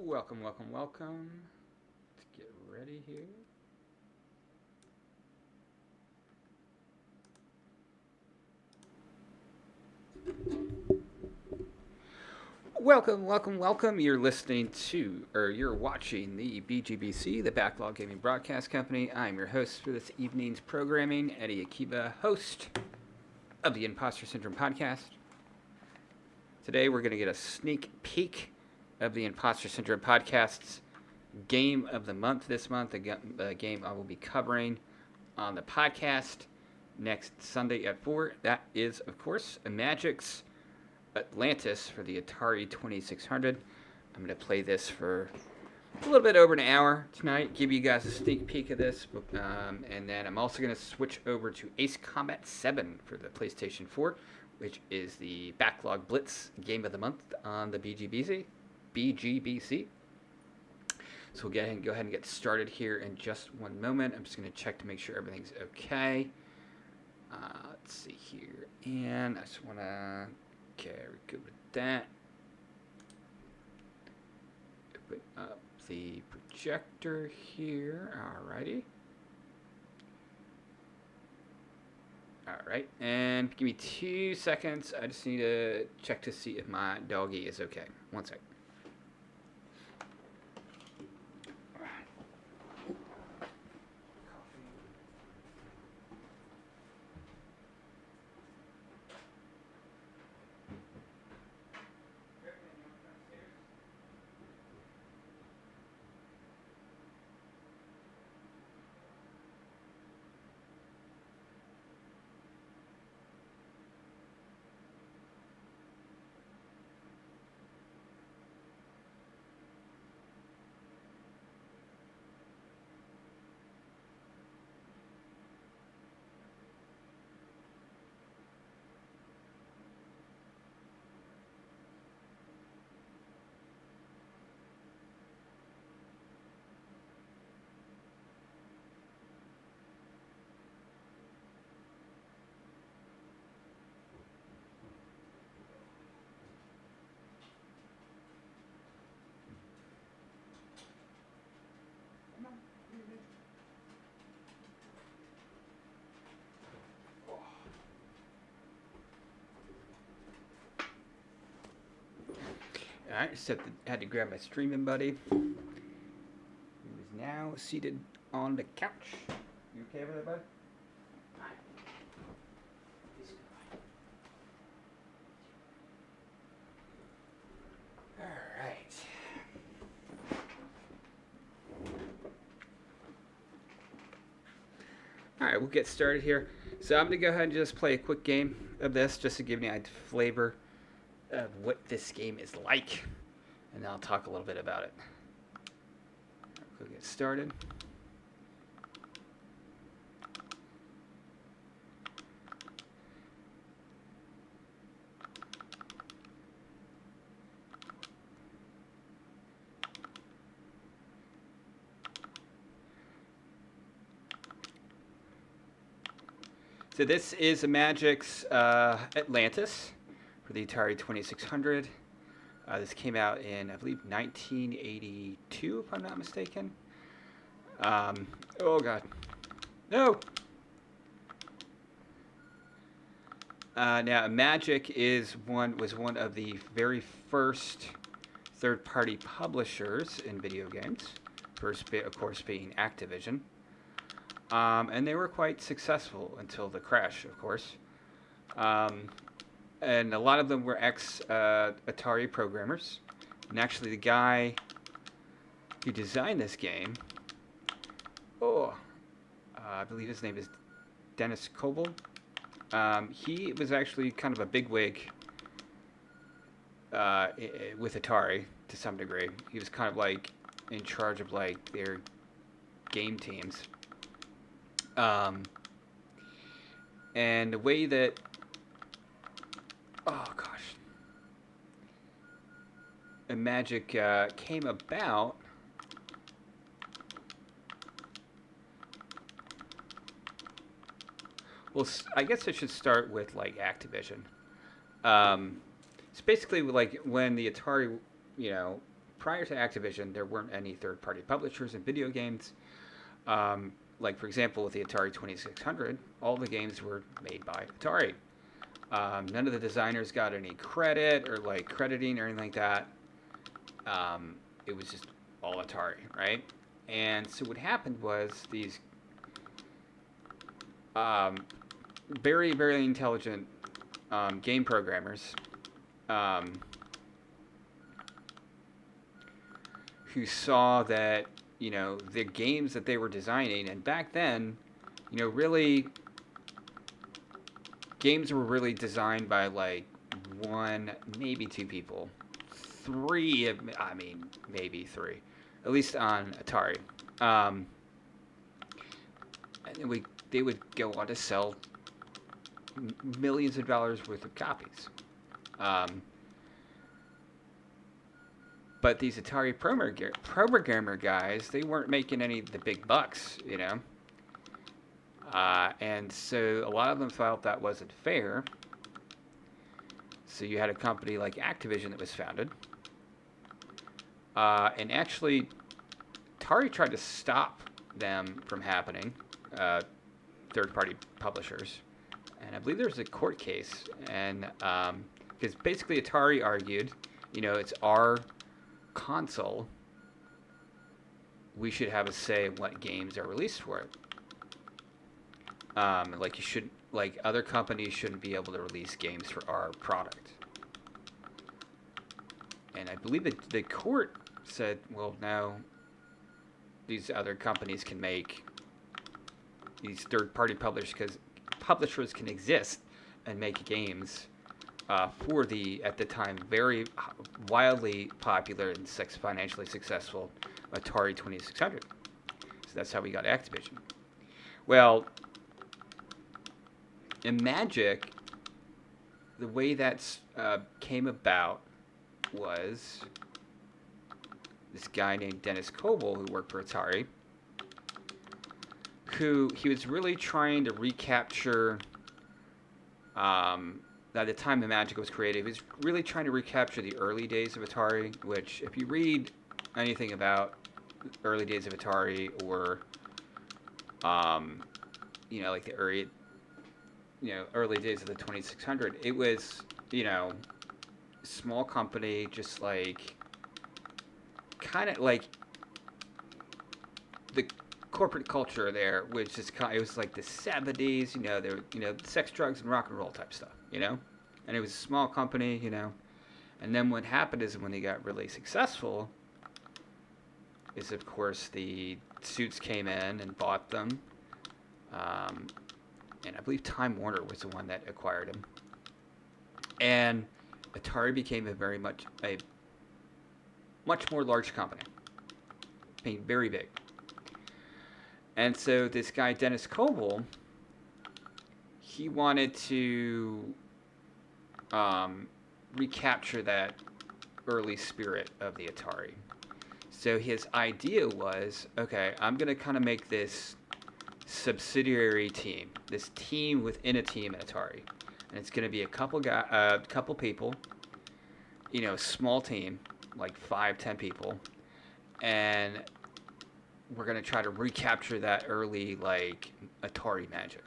Welcome. Let's get ready here. Welcome. You're listening to, or you're watching the BGBC, the Backlog Gaming Broadcast Company. I'm your host for this evening's programming, Eddie Akiba, host of the Impostor Syndrome Podcast. Today we're going to get a sneak peek of the Impostor Syndrome Podcast's Game of the Month this month, the game I will be covering on the podcast next Sunday at 4. That is, of course, Imagic's Atlantis for the Atari 2600. I'm going to play this for a little bit over an hour tonight, give you guys a sneak peek of this, and then I'm also going to switch over to Ace Combat 7 for the PlayStation 4, which is the Backlog Blitz Game of the Month on the BGBC. So we'll go ahead and get started here in just one moment. I'm just going to check to make sure everything's okay. Let's see here, and I just want to... Okay, we're good with that. Open up the projector here. Alrighty. Alright, and give me 2 seconds. I just need to check to see if my doggy is okay. 1 sec. Alright, just had to grab my streaming buddy. He is now seated on the couch. You okay with that, bud? Alright. Alright, we'll get started here. So I'm going to go ahead and just play a quick game of this just to give you a flavor of what this game is like, and then I'll talk a little bit about it. We'll get started. So this is Imagic's Atlantis for the Atari 2600. This came out in, I believe, 1982, if I'm not mistaken. Oh God, no! Now, Imagic was one of the very first third-party publishers in video games. First, of course, being Activision, and they were quite successful until the crash, of course. And a lot of them were ex-Atari programmers. And actually, the guy who designed this game, I believe his name is Dennis Coble. He was actually kind of a bigwig with Atari to some degree. He was kind of like in charge of like their game teams. And the way that Imagic came about. Well, I guess I should start with like Activision. It's basically like when the Atari, prior to Activision, there weren't any third-party publishers in video games. Like, for example, with the Atari 2600, all the games were made by Atari. None of the designers got any credit or, like, crediting or anything like that. It was just all Atari, right? And so what happened was these very, very intelligent game programmers who saw that, you know, the games that they were designing, and back then, you know, really, games were really designed by, like, one, maybe two people. Three, I mean, maybe three. At least on Atari. And they would go on to sell millions of dollars worth of copies. But these Atari programmer guys, they weren't making any of the big bucks, you know. And so a lot of them felt that wasn't fair. So you had a company like Activision that was founded. And actually, Atari tried to stop them from happening, third-party publishers. And I believe there was a court case. And because basically Atari argued, you know, it's our console, we should have a say in what games are released for it. Like, you should, like, other companies shouldn't be able to release games for our product. And I believe that the court said, well, no, these other companies can make these third-party publishers can exist and make games for the, at the time, very wildly popular and financially successful Atari 2600. So that's how we got Activision. Well, Imagic, the way that came about was this guy named Dennis Coble, who worked for Atari, who he was really trying to recapture. At the time Imagic was created, he was really trying to recapture the early days of Atari, which, if you read anything about early days of Atari, or you know, like the early days of the 2600, it was, you know, small company, just like, kind of like the corporate culture there, which is kind of, it was like the 70s, you know, there were, you know, sex, drugs, and rock and roll type stuff, you know, and it was a small company, you know, and then what happened is when they got really successful, is of course the suits came in and bought them, and I believe Time Warner was the one that acquired them, and Atari became a much more large company, being very big. And so this guy, Dennis Coble, he wanted to recapture that early spirit of the Atari. So his idea was, okay, I'm going to kind of make this subsidiary team, this team within a team at Atari. And it's going to be a couple people, you know, small team, like 5-10 people. And we're going to try to recapture that early, like, Atari magic.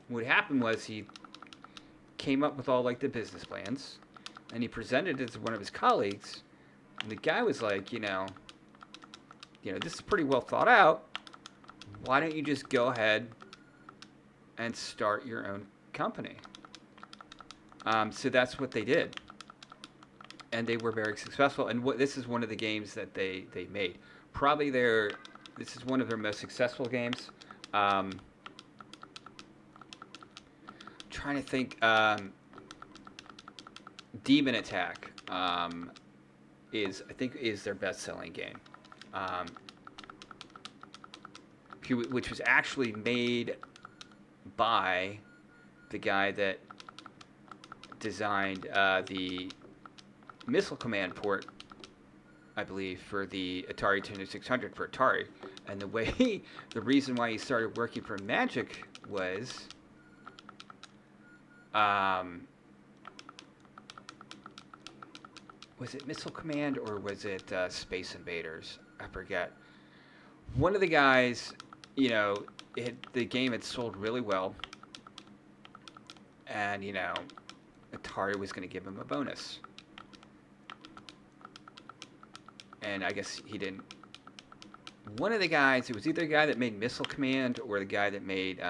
What happened was he came up with all, like, the business plans, and he presented it to one of his colleagues, and the guy was like, you know, this is pretty well thought out. Why don't you just go ahead and start your own company? So that's what they did. And they were very successful. And this is one of the games that they made. Probably this is one of their most successful games. Trying to think. Demon Attack is their best-selling game. Which was actually made by the guy that designed the Missile Command port, I believe, for the Atari 2600 for Atari. And the reason why he started working for Imagic was was it Missile Command or was it Space Invaders? I forget. One of the guys, the game had sold really well, and Atari was going to give him a bonus, and I guess he didn't. One of the guys, it was either the guy that made Missile Command or the guy that made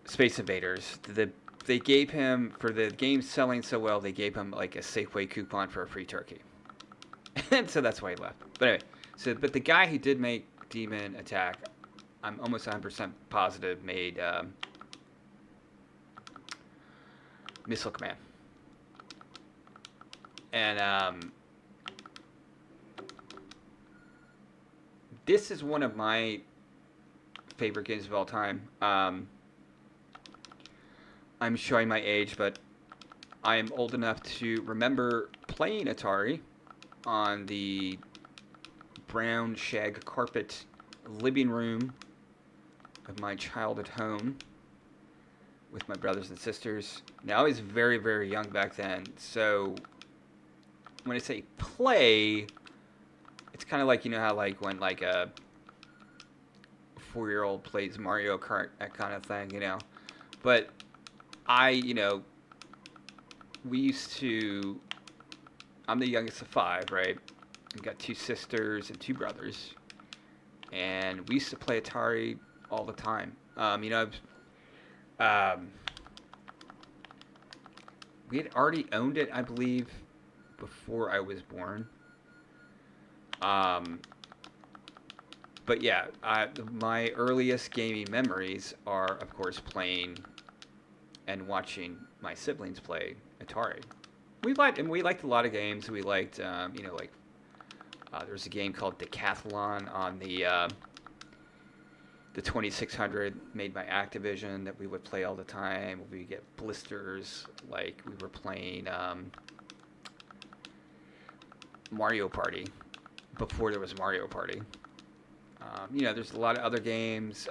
Space Invaders. They gave him, for the game selling so well, they gave him like a Safeway coupon for a free turkey. And so that's why he left. But anyway, but the guy who did make Demon Attack, I'm almost 100% positive, made Missile Command. And this is one of my favorite games of all time. I'm showing my age, but I am old enough to remember playing Atari on the brown shag carpet living room of my childhood home with my brothers and sisters. Now, I was very, very young back then, so when I say play, it's kind of like, how like when like a 4-year-old plays Mario Kart, that kind of thing, But we used to, I'm the youngest of 5, right? I've got 2 sisters and 2 brothers. And we used to play Atari all the time. We had already owned it, I believe, before I was born. But yeah, my earliest gaming memories are, of course, playing and watching my siblings play Atari. We liked a lot of games. We liked, there's a game called Decathlon on the 2600 made by Activision that we would play all the time. We would get blisters like we were playing Mario Party before there was Mario Party. There's a lot of other games.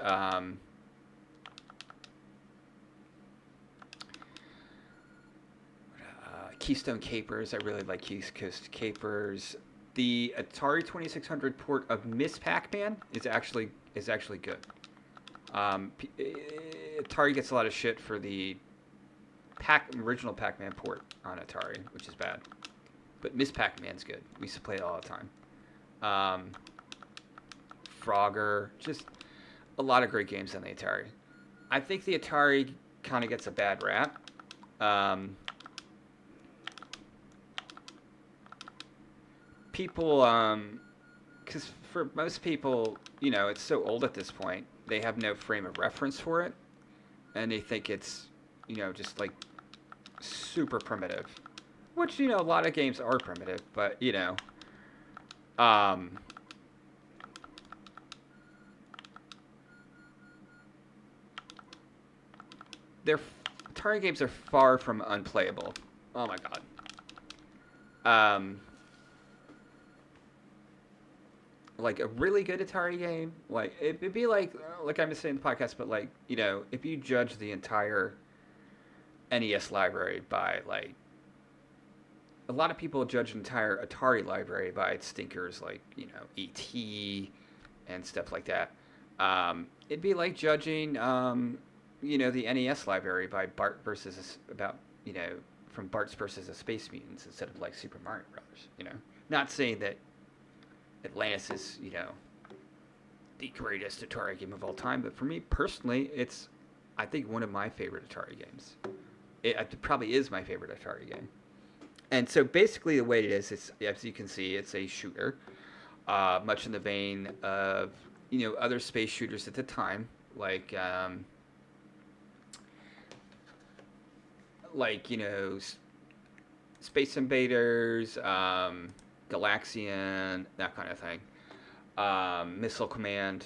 Keystone Capers. I really like Keystone Capers. The Atari 2600 port of Miss Pac-Man is actually good. Atari gets a lot of shit for the original Pac-Man port on Atari, which is bad. But Miss Pac-Man's good. We used to play it all the time. Frogger, just a lot of great games on the Atari. I think the Atari kind of gets a bad rap. People, because for most people, it's so old at this point, they have no frame of reference for it, and they think it's, just like super primitive, which, a lot of games are primitive, but, their Atari games are far from unplayable. Oh my god. Like a really good Atari game, like it'd be like I'm just saying in the podcast, but like, if you judge the entire NES library by like, a lot of people judge the entire Atari library by its stinkers like, E.T. and stuff like that. It'd be like judging, the NES library by Bart versus from Bart's versus the Space Mutants instead of like Super Mario Brothers. Not saying that Atlantis is, the greatest Atari game of all time, but for me personally, it's, I think, one of my favorite Atari games. It probably is my favorite Atari game. And so basically the way it is, it's, as you can see, it's a shooter, much in the vein of, other space shooters at the time, like Space Invaders, Galaxian, that kind of thing. Missile Command.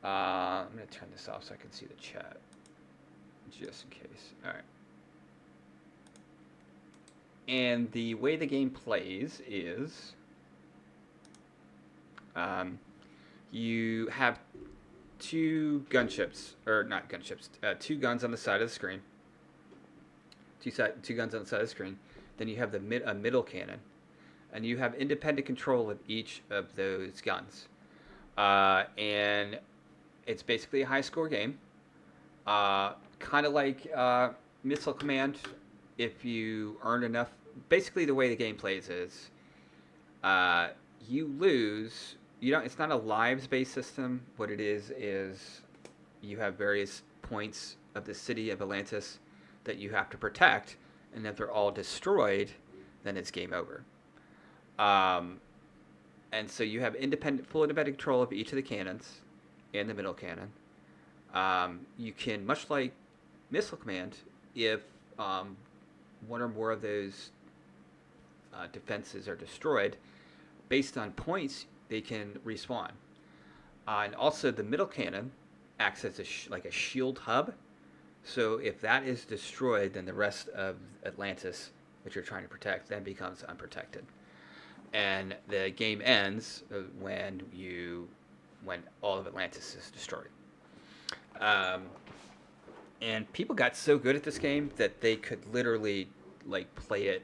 I'm going to turn this off so I can see the chat, just in case. All right. And the way the game plays is you have 2 gunships, or not gunships, 2 guns on the side of the screen. two guns on the side of the screen. Then you have a middle cannon, and you have independent control of each of those guns. And it's basically a high score game, kind of like Missile Command. If you earn enough, basically the way the game plays is, you lose. You don't. It's not a lives-based system. What it is you have various points of the city of Atlantis that you have to protect, and if they're all destroyed, then it's game over. And so you have full independent control of each of the cannons and the middle cannon. You can, much like Missile Command, if one or more of those defenses are destroyed, based on points, they can respawn. And also, the middle cannon acts as like a shield hub. So if that is destroyed, then the rest of Atlantis, which you're trying to protect, then becomes unprotected. And the game ends when all of Atlantis is destroyed. And people got so good at this game that they could literally like play it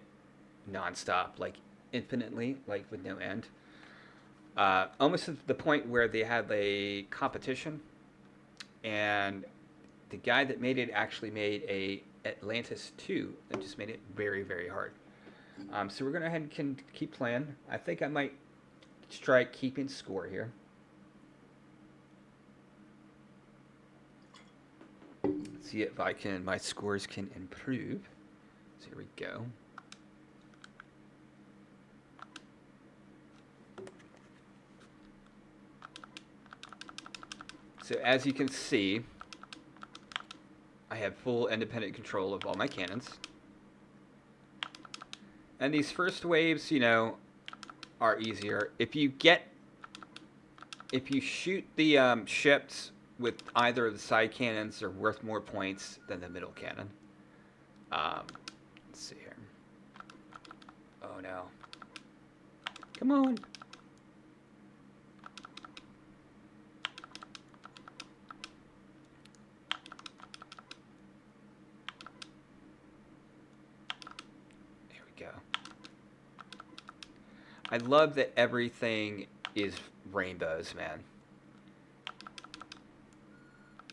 nonstop, like infinitely, like with no end. Almost to the point where they had a competition, and the guy that made it actually made a Atlantis 2 that just made it very, very hard. So we're going to go ahead and keep playing. I think I might try keeping score here. Let's see if my scores can improve. So here we go. So as you can see, I have full independent control of all my cannons. And these first waves, are easier. If you shoot the ships with either of the side cannons, they're worth more points than the middle cannon. Let's see here. Oh no. Come on. Go. I love that everything is rainbows, man.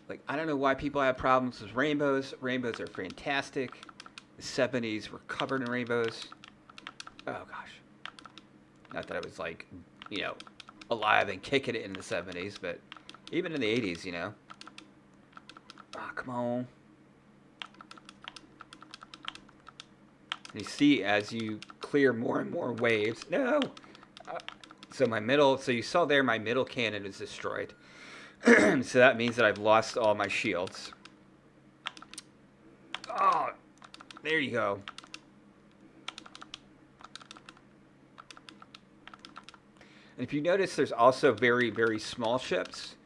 Like, I don't know why people have problems with rainbows. Rainbows are fantastic. The 70s were covered in rainbows. Oh, gosh. Not that I was, like, alive and kicking it in the 70s, but even in the 80s, Oh, come on. You see, as you clear more and more waves, no. So you saw there, my middle cannon is destroyed. So that means that I've lost all my shields. Oh, there you go. And if you notice, there's also very, very small ships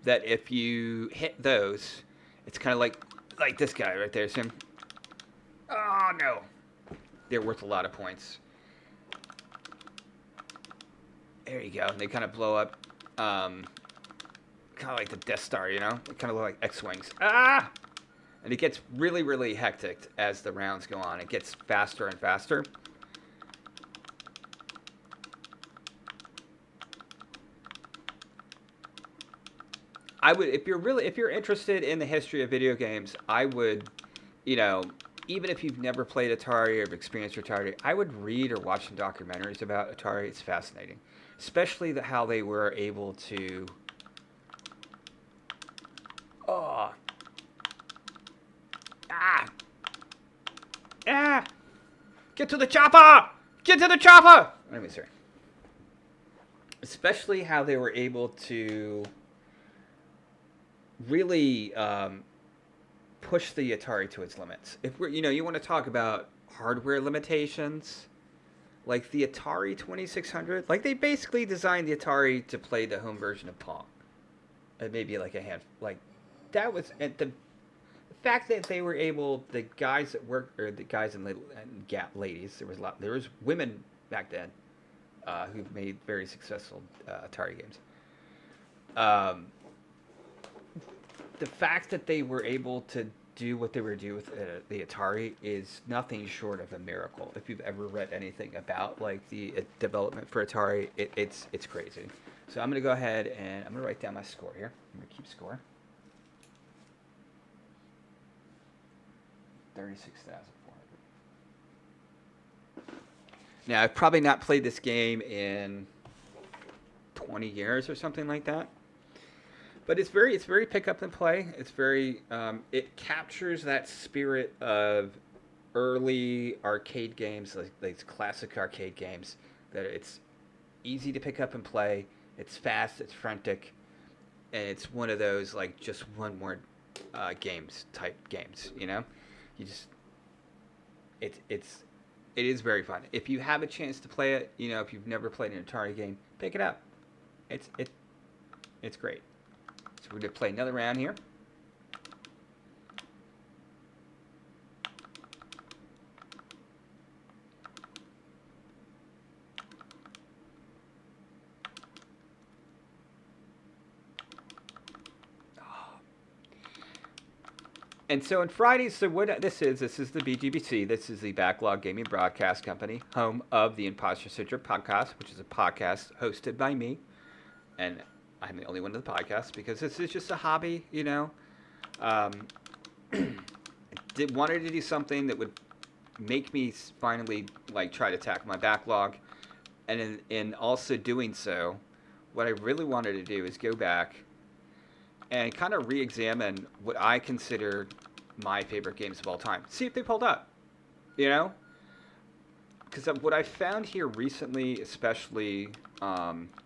that if you hit those, it's kind of like this guy right there. See him? Oh, no. They're worth a lot of points. There you go. They kind of blow up, kind of like the Death Star, They kind of look like X-Wings. Ah! And it gets really, really hectic as the rounds go on. It gets faster and faster. If you're interested in the history of video games, I would, even if you've never played Atari or have experienced Atari, I would read or watch some documentaries about Atari. It's fascinating. Especially how they were able to... Oh. Ah! Ah! Get to the chopper! Get to the chopper! Anyway, sorry. Especially how they were able to really... push the Atari to its limits. If we're, you want to talk about hardware limitations, like the Atari 2600, like they basically designed the Atari to play the home version of Pong. And maybe like a hand, like that was, and the fact that they were able, the guys that worked, or the guys and ladies, there was women back then who made very successful Atari games. The fact that they were able to do what they were doing with the Atari is nothing short of a miracle. If you've ever read anything about like the development for Atari, it's crazy. So I'm gonna go ahead and I'm gonna write down my score here. I'm gonna keep score. 36,400. Now I've probably not played this game in 20 years or something like that. But it's very pick up and play. It's very it captures that spirit of early arcade games, like classic arcade games. That it's easy to pick up and play. It's fast. It's frantic, and it's one of those like just one more games type games. You know, you just it is very fun. If you have a chance to play it, you know, if you've never played an Atari game, pick it up. It's great. So we're going to play another round here. And so on Fridays, so what this is the BGBC. This is the Backlog Gaming Broadcast Company, home of the Impostor Syndrome Podcast, which is a podcast hosted by me. And I'm the only one of the podcast because this is just a hobby, you know. Wanted to do something that would make me finally like try to tackle my backlog, and in also doing so, what I really wanted to do is go back and kind of re-examine what I consider my favorite games of all time. See if they pulled up, you know. Because what I found here recently, especially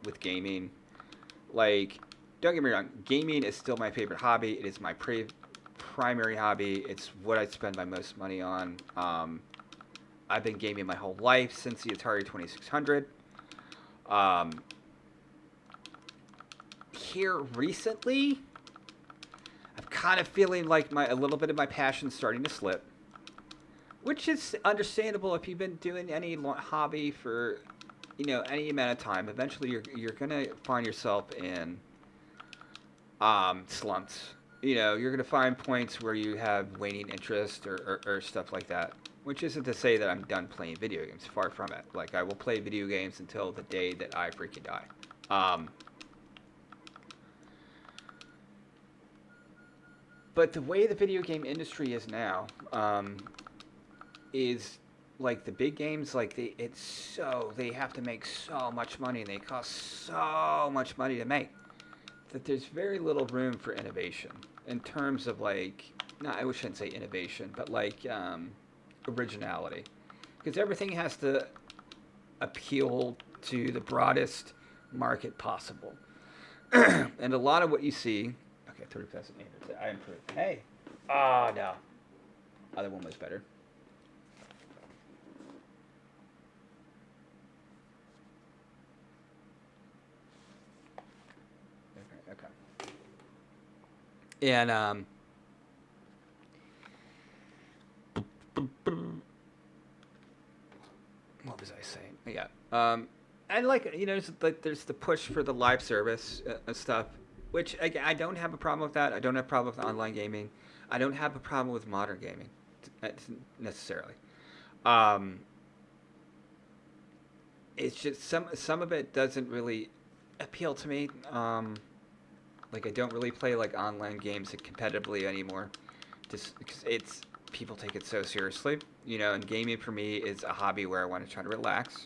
with gaming. Like, don't get me wrong, gaming is still my favorite hobby. It is my primary hobby. It's what I spend my most money on. I've been gaming my whole life since the Atari 2600. Here recently, I'm kind of feeling like a little bit of my passion starting to slip, which is understandable if you've been doing any hobby for any amount of time. Eventually you're gonna find yourself in slumps. You're gonna find points where you have waning interest or stuff like that. Which isn't to say that I'm done playing video games. Far from it. Like, I will play video games until the day that I freaking die. But the way the video game industry is now, is like the big games, like they have to make so much money and they cost so much money to make that there's very little room for innovation in terms of I shouldn't say innovation, but originality, because everything has to appeal to the broadest market possible. And a lot of what you see, okay, 30,000 meters, I improved. Hey, no, other one was better. Okay. And what was I saying? Yeah. And there's the push for the live service and stuff, which I don't have a problem with that. I don't have a problem with online gaming. I don't have a problem with modern gaming necessarily. It's just some of it doesn't really appeal to me. I don't really play online games competitively anymore, just because people take it so seriously, and gaming for me is a hobby where I want to try to relax.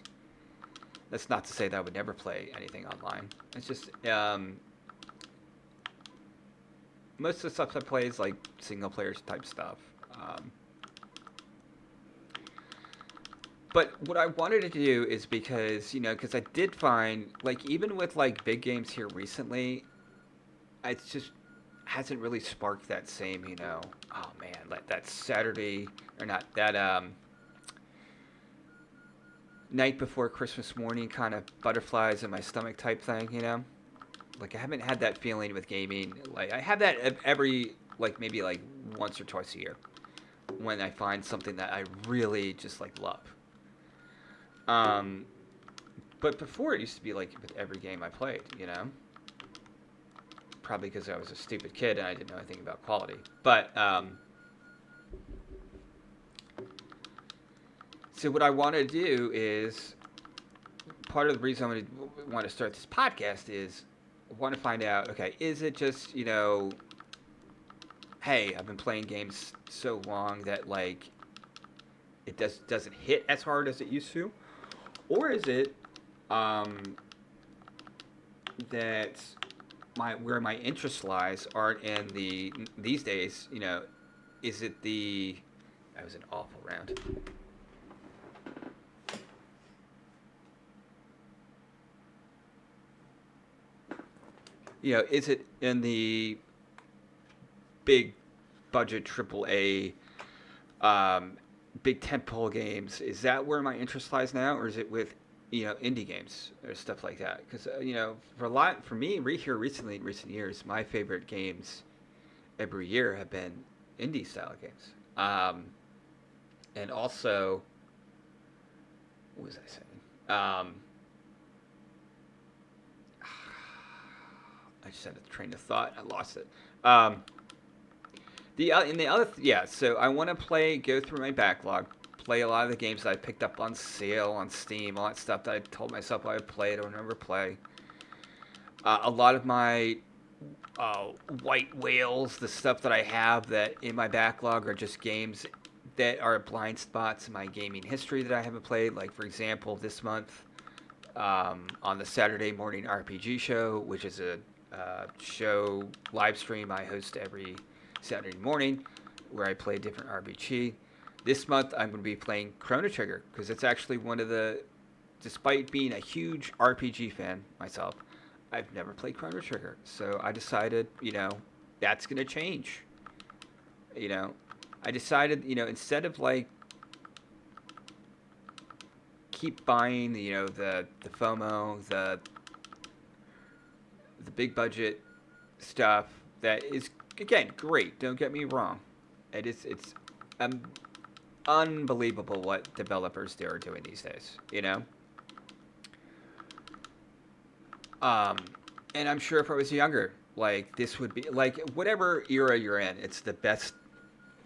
That's not to say that I would never play anything online. It's just most of the stuff I play is single player type stuff. But what I wanted to do is because I did find even with big games here recently, it just hasn't really sparked that same, oh man, that Saturday, or not, that night before Christmas morning kind of butterflies in my stomach type thing, I haven't had that feeling with gaming. I have that every, maybe once or twice a year when I find something that I really just love. But before it used to be with every game I played, probably because I was a stupid kid and I didn't know anything about quality. But So what I want to do is, part of the reason I want to start this podcast is I want to find out, okay, is it just, hey, I've been playing games so long that, like, it doesn't hit as hard as it used to? Or is it that where my interest lies aren't in these days, is it that was an awful round. Is it in the big budget AAA, big tentpole games? Is that where my interest lies now, or is it with indie games or stuff like that? Because for me, here recently in recent years, my favorite games every year have been indie style games. And also, what was I saying? I just had a train of thought. I lost it. So I want to go through my backlog, play a lot of the games that I picked up on sale on Steam, all that stuff that I told myself I would play, I don't ever play. A lot of my white whales, the stuff that I have that in my backlog are just games that are blind spots in my gaming history that I haven't played. Like, for example, this month on the Saturday Morning RPG Show, which is a show live stream I host every Saturday morning, where I play a different RPG. This month I'm going to be playing Chrono Trigger, because it's actually despite being a huge RPG fan myself, I've never played Chrono Trigger. So I decided, that's going to change. I decided, instead of keep buying, the FOMO, the big budget stuff that is, again, great. Don't get me wrong. It's unbelievable what developers are doing these days. And I'm sure if I was younger, this would be whatever era you're in, it's the best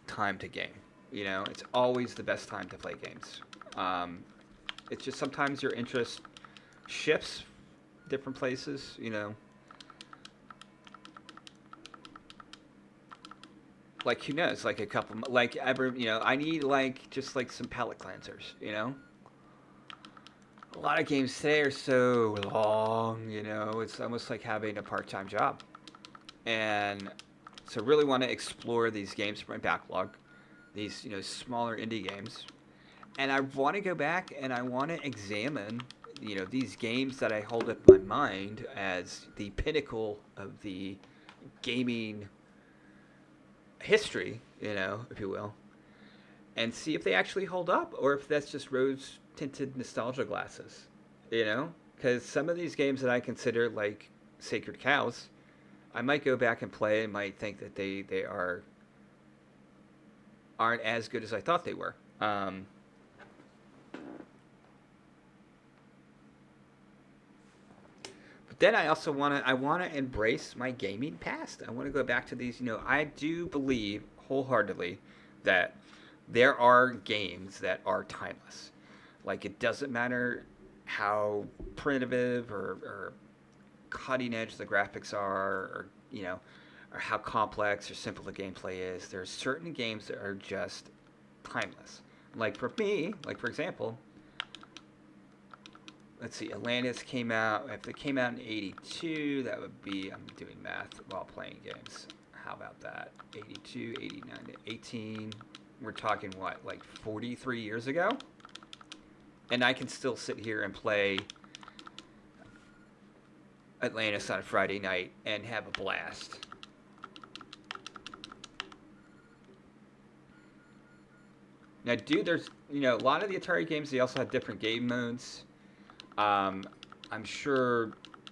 time to game. It's always the best time to play games. It's just sometimes your interest shifts different places. Who knows? A couple, I need just some palate cleansers. A lot of games today are so long. It's almost like having a part-time job. And so really want to explore these games from my backlog, these smaller indie games, and I want to go back and I want to examine these games that I hold up in my mind as the pinnacle of the gaming history, if you will, and see if they actually hold up or if that's just rose-tinted nostalgia glasses, because some of these games that I consider like sacred cows, I might go back and play and might think that they aren't as good as I thought they were. But then I also want to embrace my gaming past. I want to go back to these. I do believe wholeheartedly that there are games that are timeless. It doesn't matter how primitive or cutting edge the graphics are, or how complex or simple the gameplay is. There are certain games that are just timeless. For me, for example, let's see, Atlantis came out. If it came out in '82, that would be, I'm doing math while playing games. How about that? 82, 89 to 18. We're talking what, 43 years ago? And I can still sit here and play Atlantis on a Friday night and have a blast. Now, there's, a lot of the Atari games, they also have different game modes. I'm sure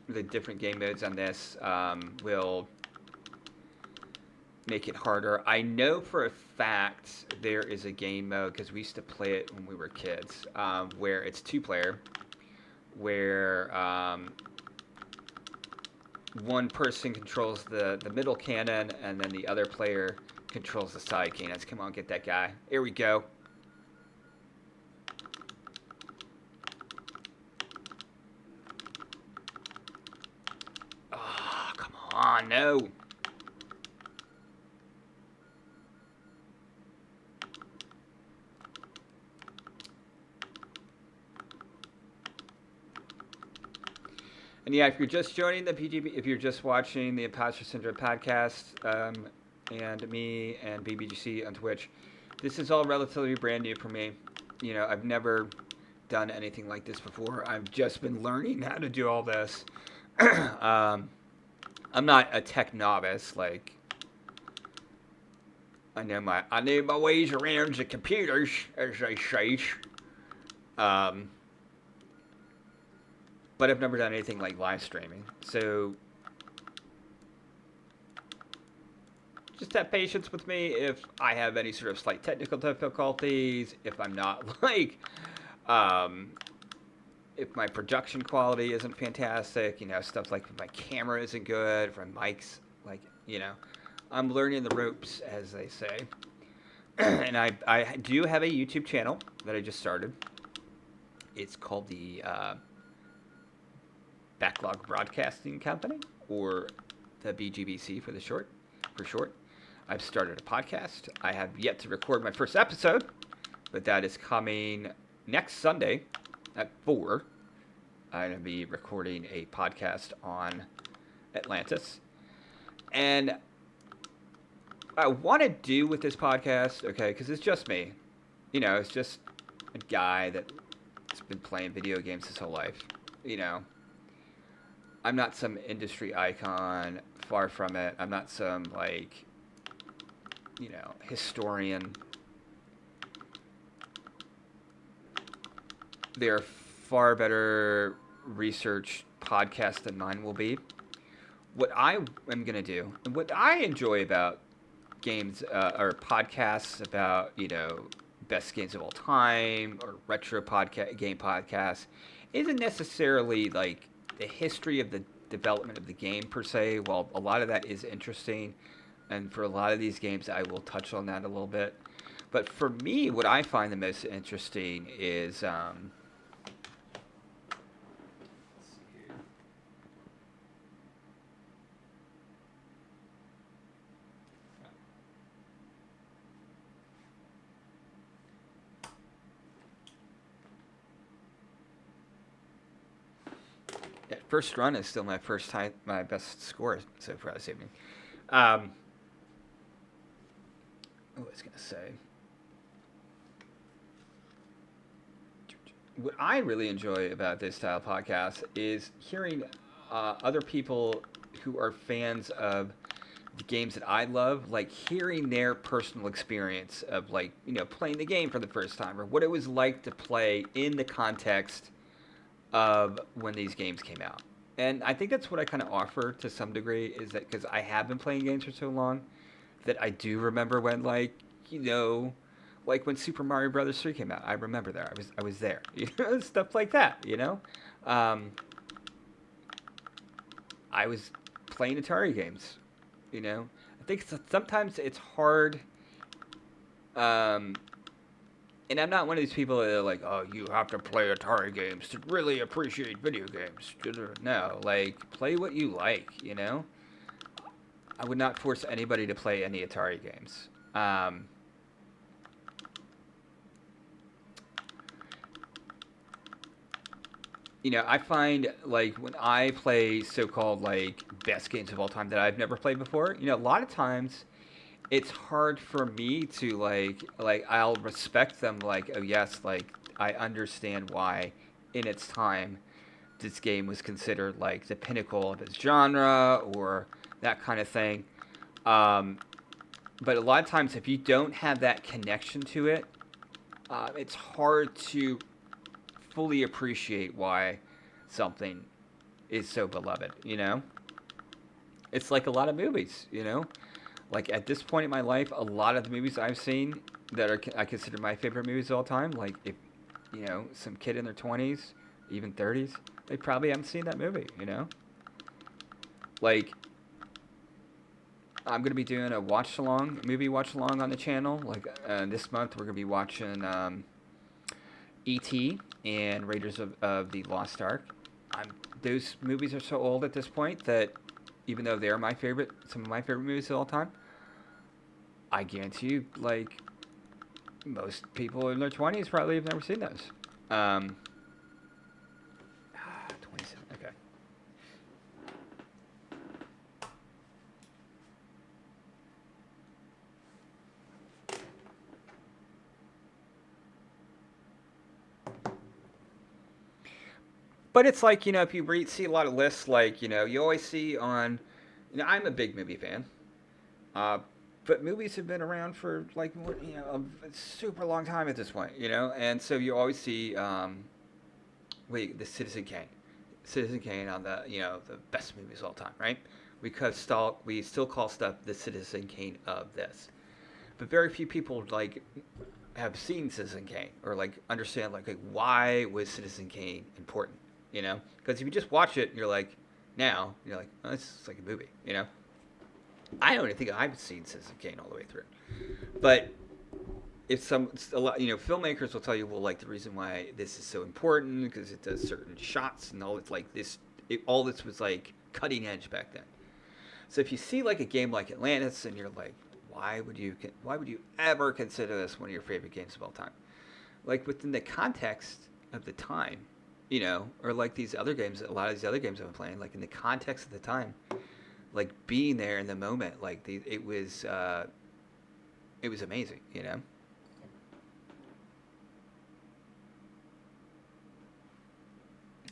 the different game modes on this will make it harder. I know for a fact there is a game mode, because we used to play it when we were kids, where it's two-player, where one person controls the middle cannon, and then the other player controls the side cannons. Come on, get that guy. Here we go. Oh, no. And yeah, if you're just joining the PGB, if you're just watching the Impostor Syndrome Podcast, and me and BGBC on Twitch, this is all relatively brand new for me. You know, I've never done anything like this before. I've just been learning how to do all this. I'm not a tech novice. Like, I know my ways around the computers, as they say. But I've never done anything like live streaming. So just have patience with me if I have any sort of slight technical difficulties, if I'm not like, if my production quality isn't fantastic, you know, stuff like if my camera isn't good, if my mic's, like, you know, I'm learning the ropes, as they say. And I do have a YouTube channel that I just started. It's called the Backlog Broadcasting Company, or the BGBC for short. I've started a podcast. I have yet to record my first episode, but that is coming next Sunday at 4. I'm going to be recording a podcast on Atlantis. And I want to do with this podcast, okay, because it's just me. You know, it's just a guy that's been playing video games his whole life. You know, I'm not some industry icon, far from it. I'm not some, like, you know, historian. There are far better research podcasts than mine will be. What I am going to do, and what I enjoy about games, or podcasts about, you know, best games of all time, or retro game podcasts, isn't necessarily, like, the history of the development of the game per se. While a lot of that is interesting, and for a lot of these games I will touch on that a little bit, but for me, what I find the most interesting is first run is still my best score so far this evening. What was I going to say? What I really enjoy about this style podcast is hearing other people who are fans of the games that I love, like hearing their personal experience of, like, you know, playing the game for the first time, or what it was like to play in the context of when these games came out. And I think that's what I kind of offer to some degree, is that because I have been playing games for so long that I do remember when, like, you know, like when Super Mario Brothers 3 came out. I remember there. I was there. You know, stuff like that, you know? I was playing Atari games, you know? I think sometimes it's hard, and I'm not one of these people that are like, oh, you have to play Atari games to really appreciate video games. No, like, play what you like, you know? I would not force anybody to play any Atari games. You know, I find, like, when I play so-called, like, best games of all time that I've never played before, you know, a lot of times it's hard for me to, like I'll respect them, like, oh yes, like, I understand why in its time this game was considered, like, the pinnacle of its genre, or that kind of thing. But a lot of times, if you don't have that connection to it, it's hard to fully appreciate why something is so beloved, you know? It's like a lot of movies, you know? Like, at this point in my life, a lot of the movies I've seen that I consider my favorite movies of all time, like, if, you know, some kid in their 20s, even 30s, they probably haven't seen that movie, you know? Like, I'm going to be doing a movie watch-along on the channel. Like, this month we're going to be watching E.T. and Raiders of the Lost Ark. Those movies are so old at this point that even though they're some of my favorite movies of all time, I guarantee you, like, most people in their 20s probably have never seen those. 27, okay. But it's like, if you see a lot of lists, like, you always see on, I'm a big movie fan. But movies have been around for like a super long time at this point, and so you always see, the Citizen Kane on the best movies of all time, right? We still call stuff the Citizen Kane of this, but very few people like have seen Citizen Kane or like understand like why was Citizen Kane important, Because if you just watch it, you're like, oh, this is like a movie, I don't even think I've seen Citizen Kane all the way through, but it's a lot. Filmmakers will tell you, well, like the reason why this is so important because it does certain shots and all. It's like this. All this was like cutting edge back then. So if you see like a game like Atlantis and you're like, why would you ever consider this one of your favorite games of all time? Like within the context of the time, or like these other games. A lot of these other games I've been playing, like in the context of the time. Like being there in the moment, like it was amazing,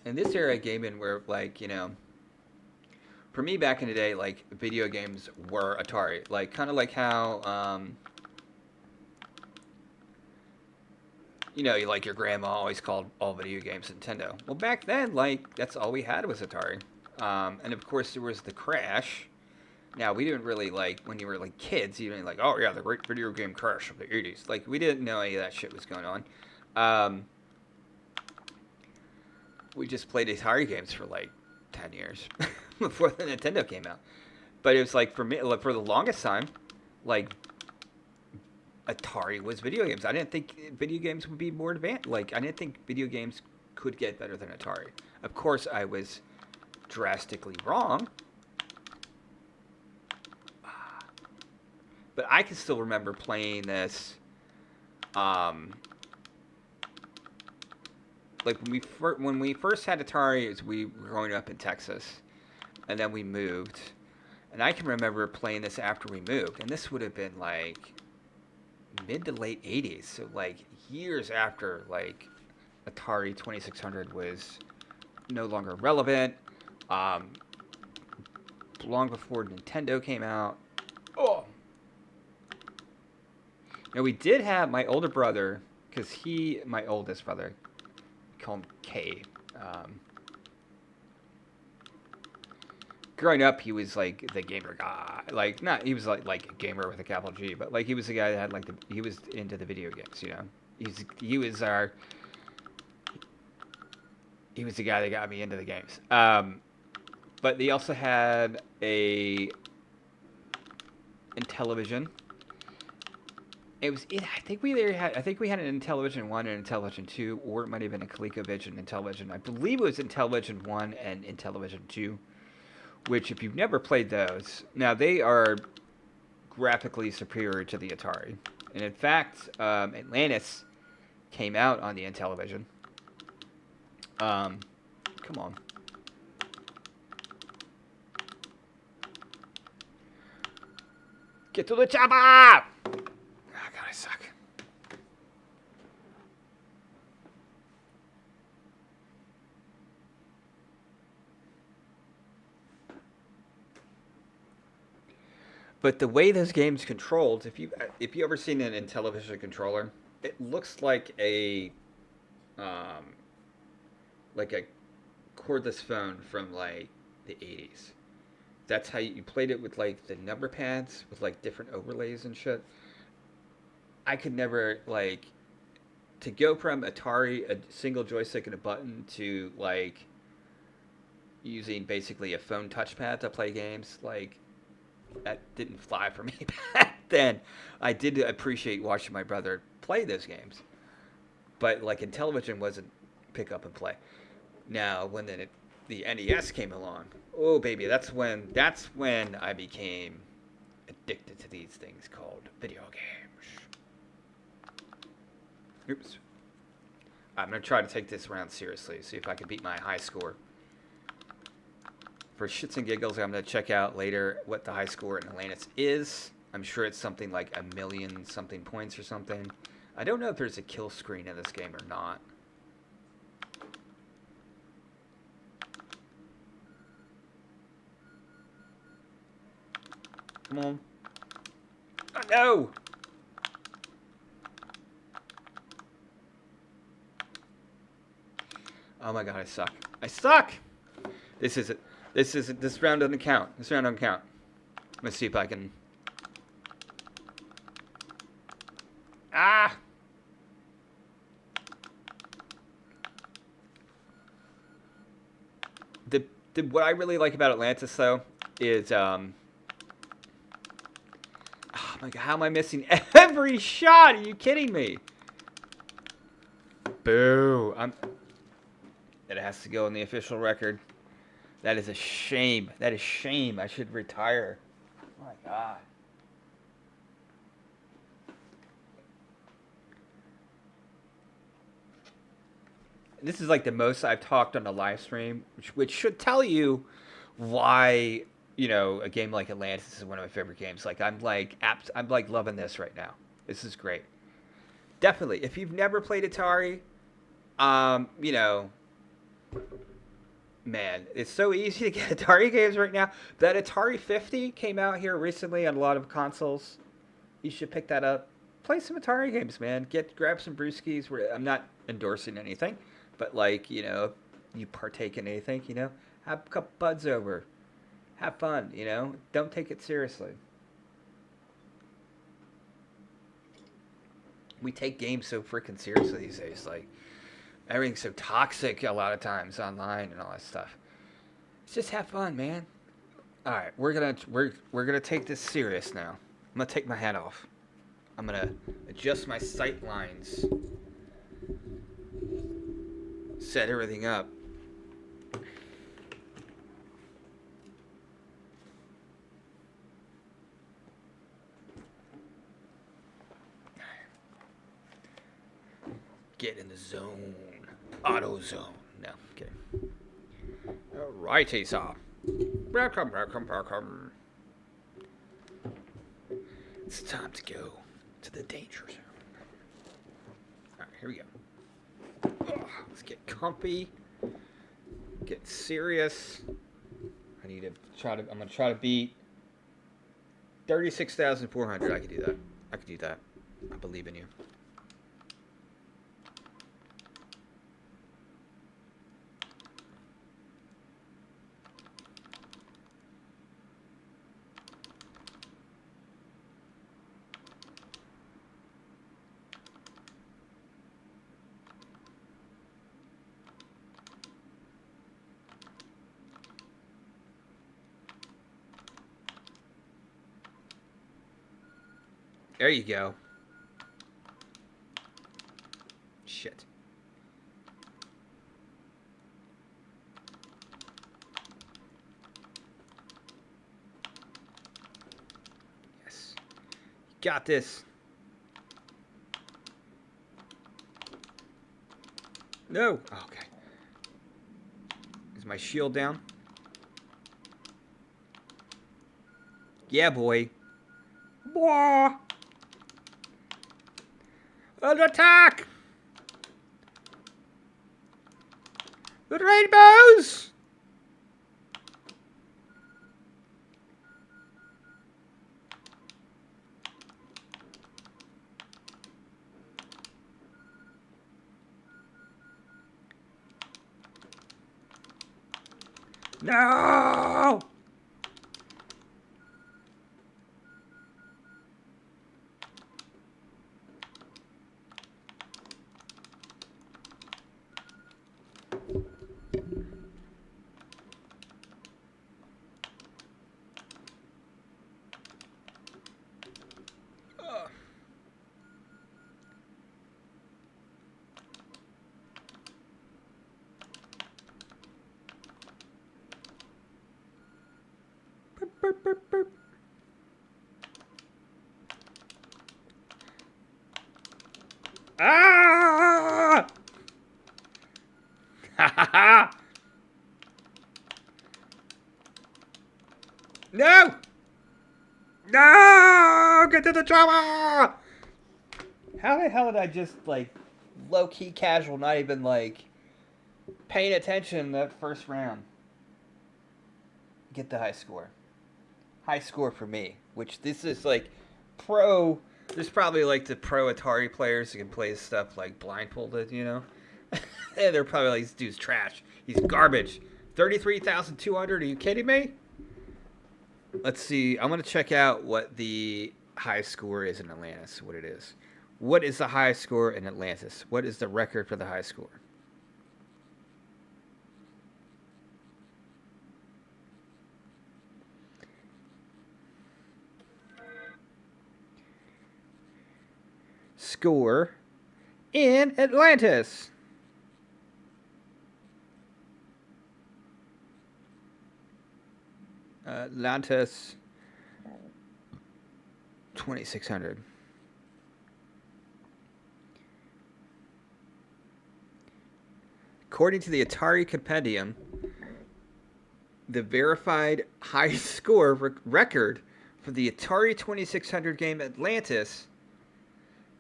And this era of gaming, where like for me back in the day, like video games were Atari, like kind of like how like your grandma always called all video games Nintendo. Well, back then, like that's all we had was Atari. And of course, there was the Crash. Now, we didn't really, like, when you were, like, kids, you didn't, like, oh, yeah, the great video game Crash of the 80s. Like, we didn't know any of that shit was going on. We just played Atari games for, like, 10 years before the Nintendo came out. But it was, like, for me, like, for the longest time, like, Atari was video games. I didn't think video games would be more advanced. Like, I didn't think video games could get better than Atari. Of course, I was drastically wrong. But I can still remember playing this, like when we first had Atari, we were growing up in Texas, and then we moved, and I can remember playing this after we moved, and this would have been like mid to late 80s, so like years after like Atari 2600 was no longer relevant, long before Nintendo came out. Oh. Now, we did have my older brother, because my oldest brother, we call him K. Growing up, he was like the gamer guy. Like, he was like a gamer with a capital G, but like he was the guy that had like he was into the video games, He was the guy that got me into the games. But they also had in television. I think we had an Intellivision 1 and Intellivision 2, or it might have been a ColecoVision Intellivision. I believe it was Intellivision 1 and Intellivision 2, which if you've never played those, now they are graphically superior to the Atari. And in fact, Atlantis came out on the Intellivision. Come on. Get to the chopper! God, I suck. But the way those games controlled, if you ever seen an Intellivision controller, it looks like a cordless phone from like the 80s. That's how you played it, with like the number pads with like different overlays and shit. I could never, like, to go from Atari, a single joystick and a button, to like using basically a phone touchpad to play games, like that didn't fly for me back then. I did appreciate watching my brother play those games, but like Intellivision wasn't pick up and play. Now, when the NES came along, Oh, baby, that's when I became addicted to these things called video games. Oops. I'm going to try to take this round seriously, see if I can beat my high score. For shits and giggles, I'm going to check out later what the high score in Atlantis is. I'm sure it's something like 1,000,000 something points or something. I don't know if there's a kill screen in this game or not. Come on. Oh, no! Oh my god, I suck. I suck! This round doesn't count. This round doesn't count. Let's see if I can... Ah! What I really like about Atlantis, though, is, oh my god, how am I missing every shot? Are you kidding me? Boo. It has to go in the official record. That is a shame. That is shame. I should retire. Oh my god. This is like the most I've talked on a live stream, which should tell you why, a game like Atlantis is one of my favorite games. Like I'm like loving this right now. This is great. Definitely. If you've never played Atari, man, it's so easy to get Atari games right now. That Atari 50 came out here recently on a lot of consoles. You should pick that up. Play some Atari games, man. Grab some brewskis. I'm not endorsing anything, but you partake in anything, have a couple buds over. Have fun, Don't take it seriously. We take games so freaking seriously these days. Like, everything's so toxic a lot of times online and all that stuff. Just have fun, man. All right, we're gonna take this serious now. I'm gonna take my hat off. I'm gonna adjust my sight lines. Set everything up. Get in the zone. Auto zone. No, kidding. Alrighty, sir. Welcome. It's time to go to the danger zone. Alright, here we go. Let's get comfy. Get serious. I'm gonna try to beat 36,400. I can do that. I believe in you. There you go. Shit. Yes. You got this. No. Oh, okay. Is my shield down? Yeah, boy. Boah. An attack! The rainbows! No! burp, burp, burp. Ah! Ha ha ha! No! No! Get to the drama! How the hell did I just, like, low-key casual, not even, like, paying attention that first round? Get the high score. High score for me, which this is, like, pro... There's probably, like, the pro Atari players who can play stuff, like, blindfolded, you know? And they're probably like, this dude's trash. He's garbage. 33,200, are you kidding me? Let's see. I'm going to check out what the high score is in Atlantis, what it is. What is the high score in Atlantis? What is the record for the high score? Score in Atlantis. Atlantis 2600. According to the Atari Compendium, the verified high score record for the Atari 2600 game Atlantis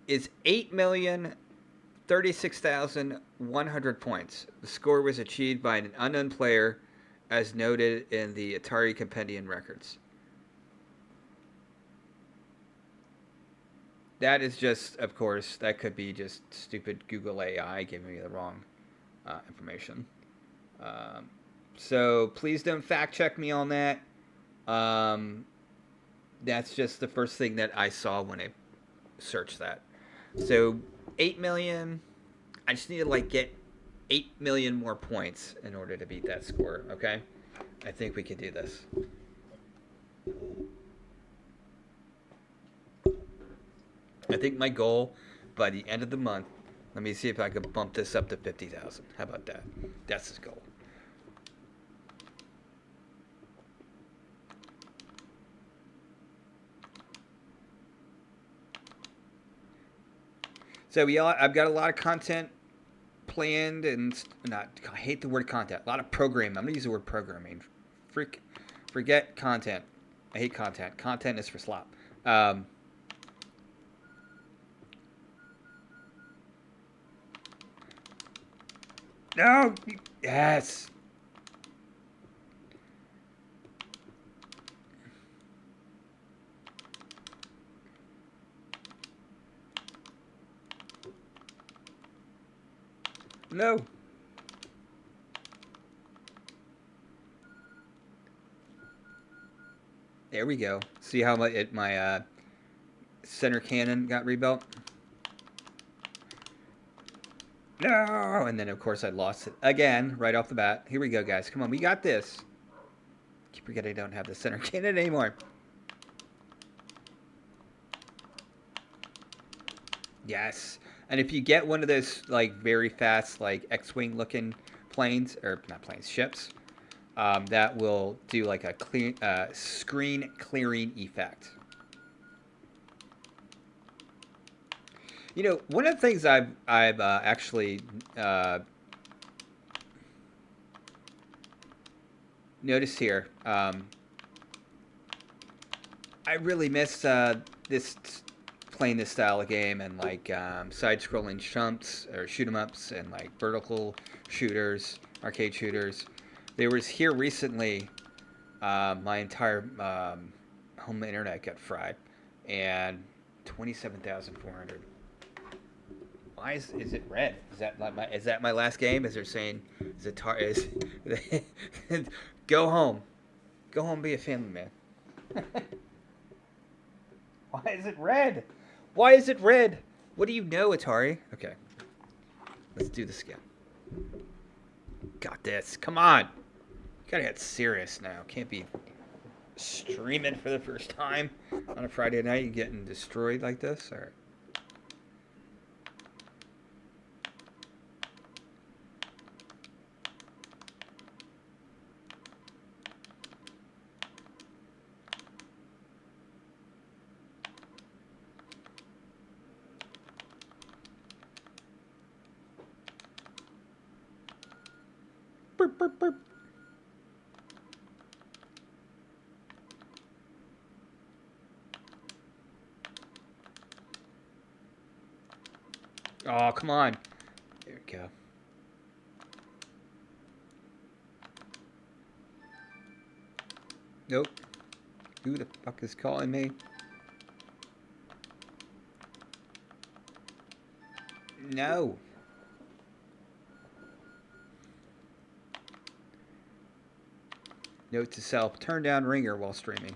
is 8,036,100 points. The score was achieved by an unknown player, as noted in the Atari Compendium records. That is just, of course, that could be just stupid Google AI giving me the wrong information. So please don't fact check me on that. That's just the first thing that I saw when I searched that. So 8 million. I just need to like get 8 million more points in order to beat that score. Okay, I think we can do this. I think my goal by the end of the month. Let me see if I can bump this up to 50,000. How about that? That's his goal. So I've got a lot of content planned and I hate the word content. A lot of programming. I'm gonna use the word programming. Forget content. I hate content. Content is for slop. No. Yes. No. There we go. See how my center cannon got rebuilt? No! And then, of course, I lost it again right off the bat. Here we go, guys. Come on, we got this. Keep forgetting I don't have the center cannon anymore. Yes. And if you get one of those, like, very fast, like, X-Wing looking planes, or not planes, ships, that will do, like, a screen clearing effect. You know, one of the things I've actually noticed here, I really miss this playing this style of game and like side-scrolling shoot 'em ups and like vertical shooters, arcade shooters. There was here recently, my entire home internet got fried, and 27,400. Why is it red? Is that my last game? Is there saying go home, be a family man? Why is it red? Why is it red? What do you know, Atari? Okay, let's do this again. Got this. Come on, gotta get serious now. Can't be streaming for the first time on a Friday night and getting destroyed like this. All right. burp, burp. Oh, come on. There we go. Nope. Who the fuck is calling me? No. Note to self, turn down ringer while streaming.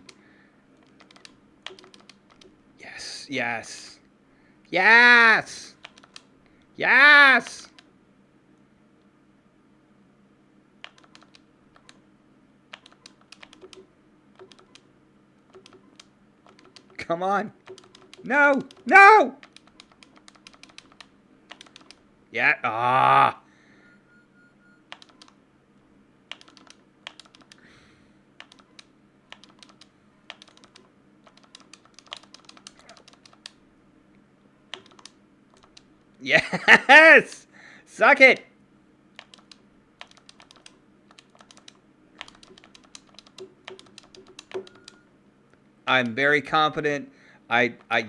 Yes, yes. Yes! Yes! Come on. No! No! Yeah. Ah! Yes! Suck it! I'm very confident.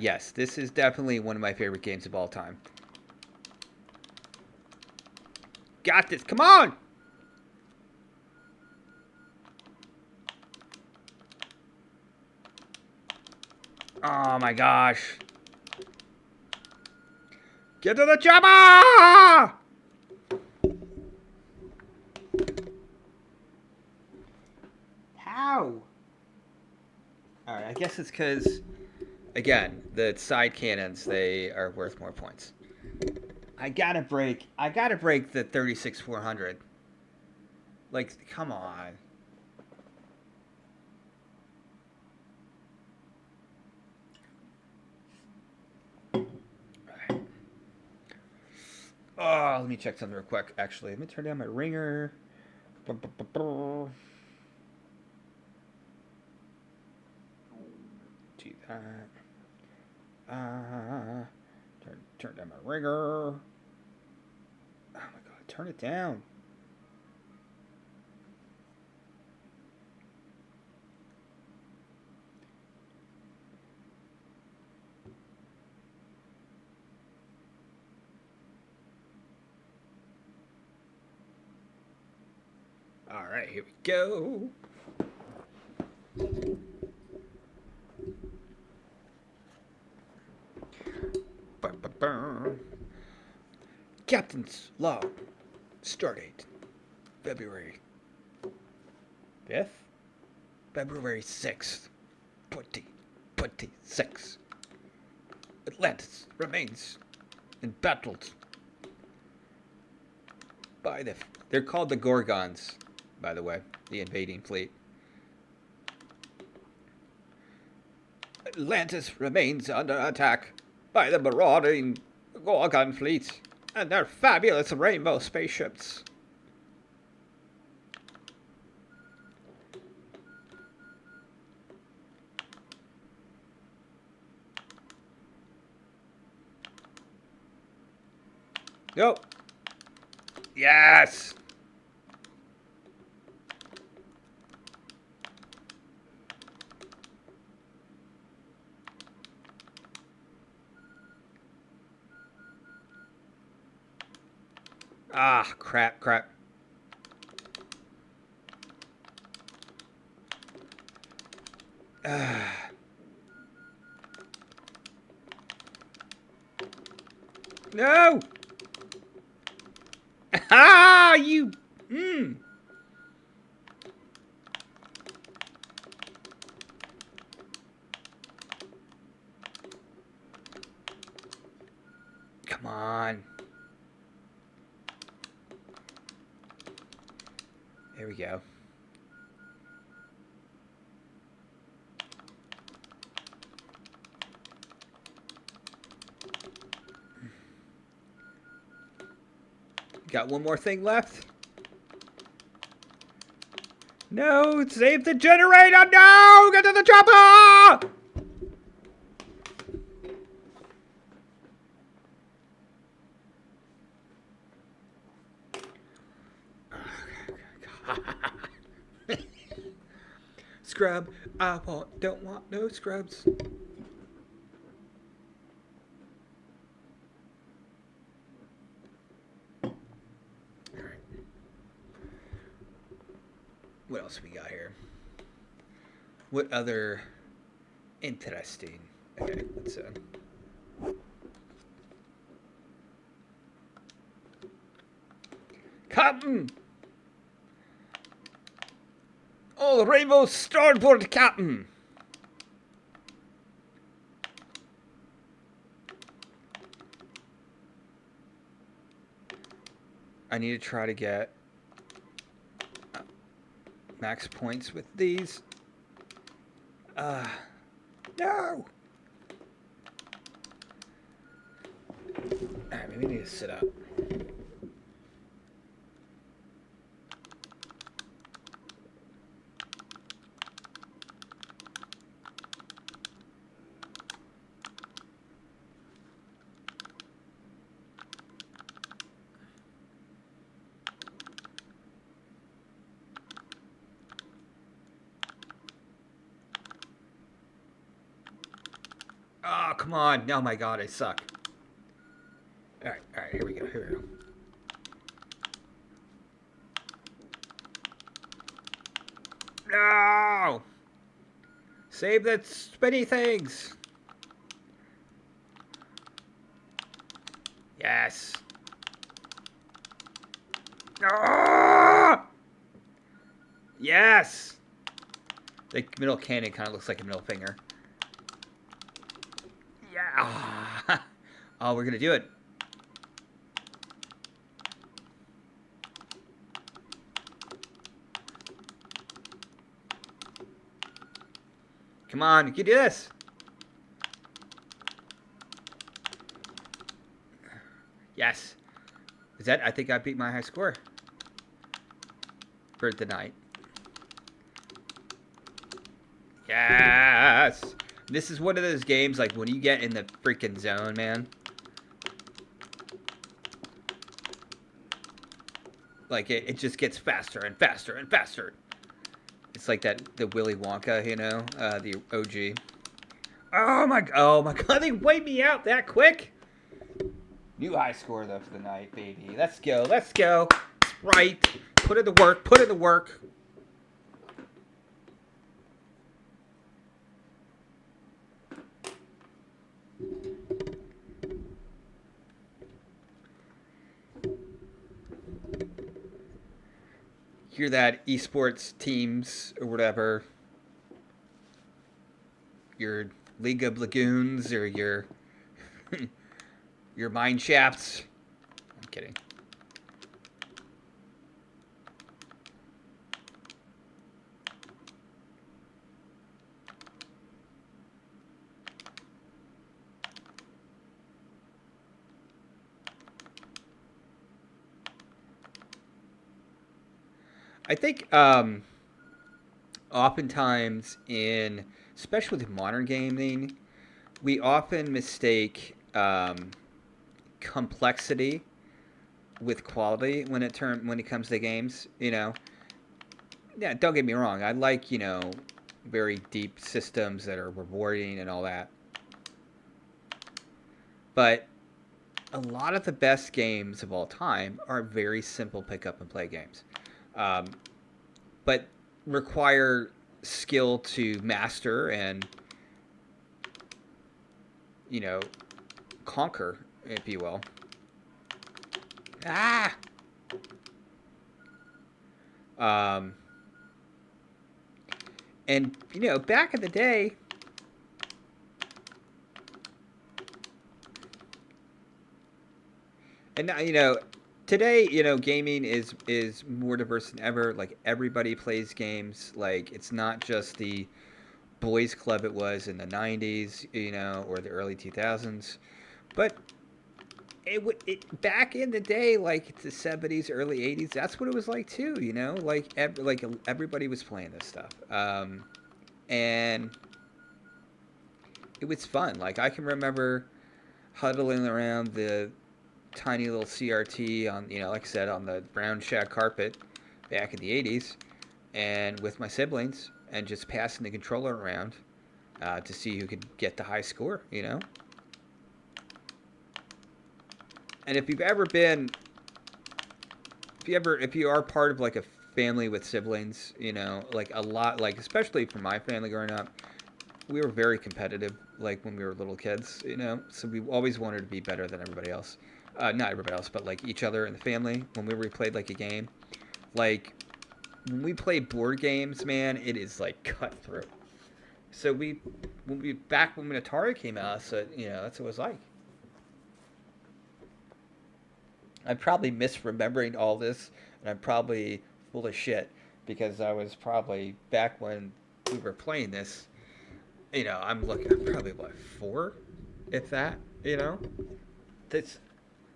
Yes, this is definitely one of my favorite games of all time. Got this. Come on! Oh my gosh. Get to the chopper! How? Alright, I guess it's because, again, the side cannons, they are worth more points. I gotta break the 36-400. Like, come on. Oh, let me check something real quick. Actually, let me turn down my ringer. Do that. Turn down my ringer. Oh my god, turn it down. All right, here we go. Captain's log. Start date. February 5th? February 6th. 2026. Atlantis remains embattled by they're called the Gorgons, by the way, the invading fleet. Atlantis remains under attack by the marauding Gorgon fleet and their fabulous rainbow spaceships. Nope. Yes! Ah, crap. No! Ah, you... Come on. There we go. Got one more thing left. No, save the generator! No! Get to the chopper! scrub. Don't want no scrubs. Alright. What else we got here? What other interesting... Okay, let's... Captain! Oh, the Rainbow Starboard Captain! I need to try to get max points with these. No! Alright, maybe we need to sit up. Oh, come on. Oh, my God, I suck. All right, here we go. No! Save the spinny things. Yes. Ah! Yes! The middle cannon kind of looks like a middle finger. Yeah. Oh, we're going to do it. Come on, you can do this. Yes. Is that? I think I beat my high score for the night. Yes. This is one of those games, like, when you get in the freaking zone, man. Like, it just gets faster and faster and faster. It's like the Willy Wonka, you know, the OG. Oh my God, they wiped me out that quick. New high score, though, for the night, baby. Let's go. Right. Put in the work. Hear that, esports teams or whatever, your League of Lagoons or your your mine shafts. I'm kidding. I think oftentimes especially with modern gaming, we often mistake complexity with quality when it comes to games. You know, yeah. Don't get me wrong. I like very deep systems that are rewarding and all that, but a lot of the best games of all time are very simple pick up and play games. But require skill to master and, conquer, if you will. Ah! And, back in the day, and now, today, gaming is more diverse than ever. Like, everybody plays games. Like, it's not just the boys club it was in the 90s, or the early 2000s. But it back in the day, like the 70s, early 80s, that's what it was like too, Like, everybody was playing this stuff. And it was fun. Like, I can remember huddling around the tiny little CRT on, like I said, on the brown shag carpet back in the 80s, and with my siblings, and just passing the controller around to see who could get the high score, you know? And if you've ever been, if you are part of like a family with siblings, you know, like a lot, like especially for my family growing up, we were very competitive, like when we were little kids, you know, so we always wanted to be better than everybody else. Not everybody else, but like each other in the family. When we played like a game, like when we play board games, man, it is like cutthroat. So back when Atari came out, so you know that's what it was like. I'm probably misremembering all this, and I'm probably full of shit because I was probably back when we were playing this. You know, I'm probably what 4, if that. You know, this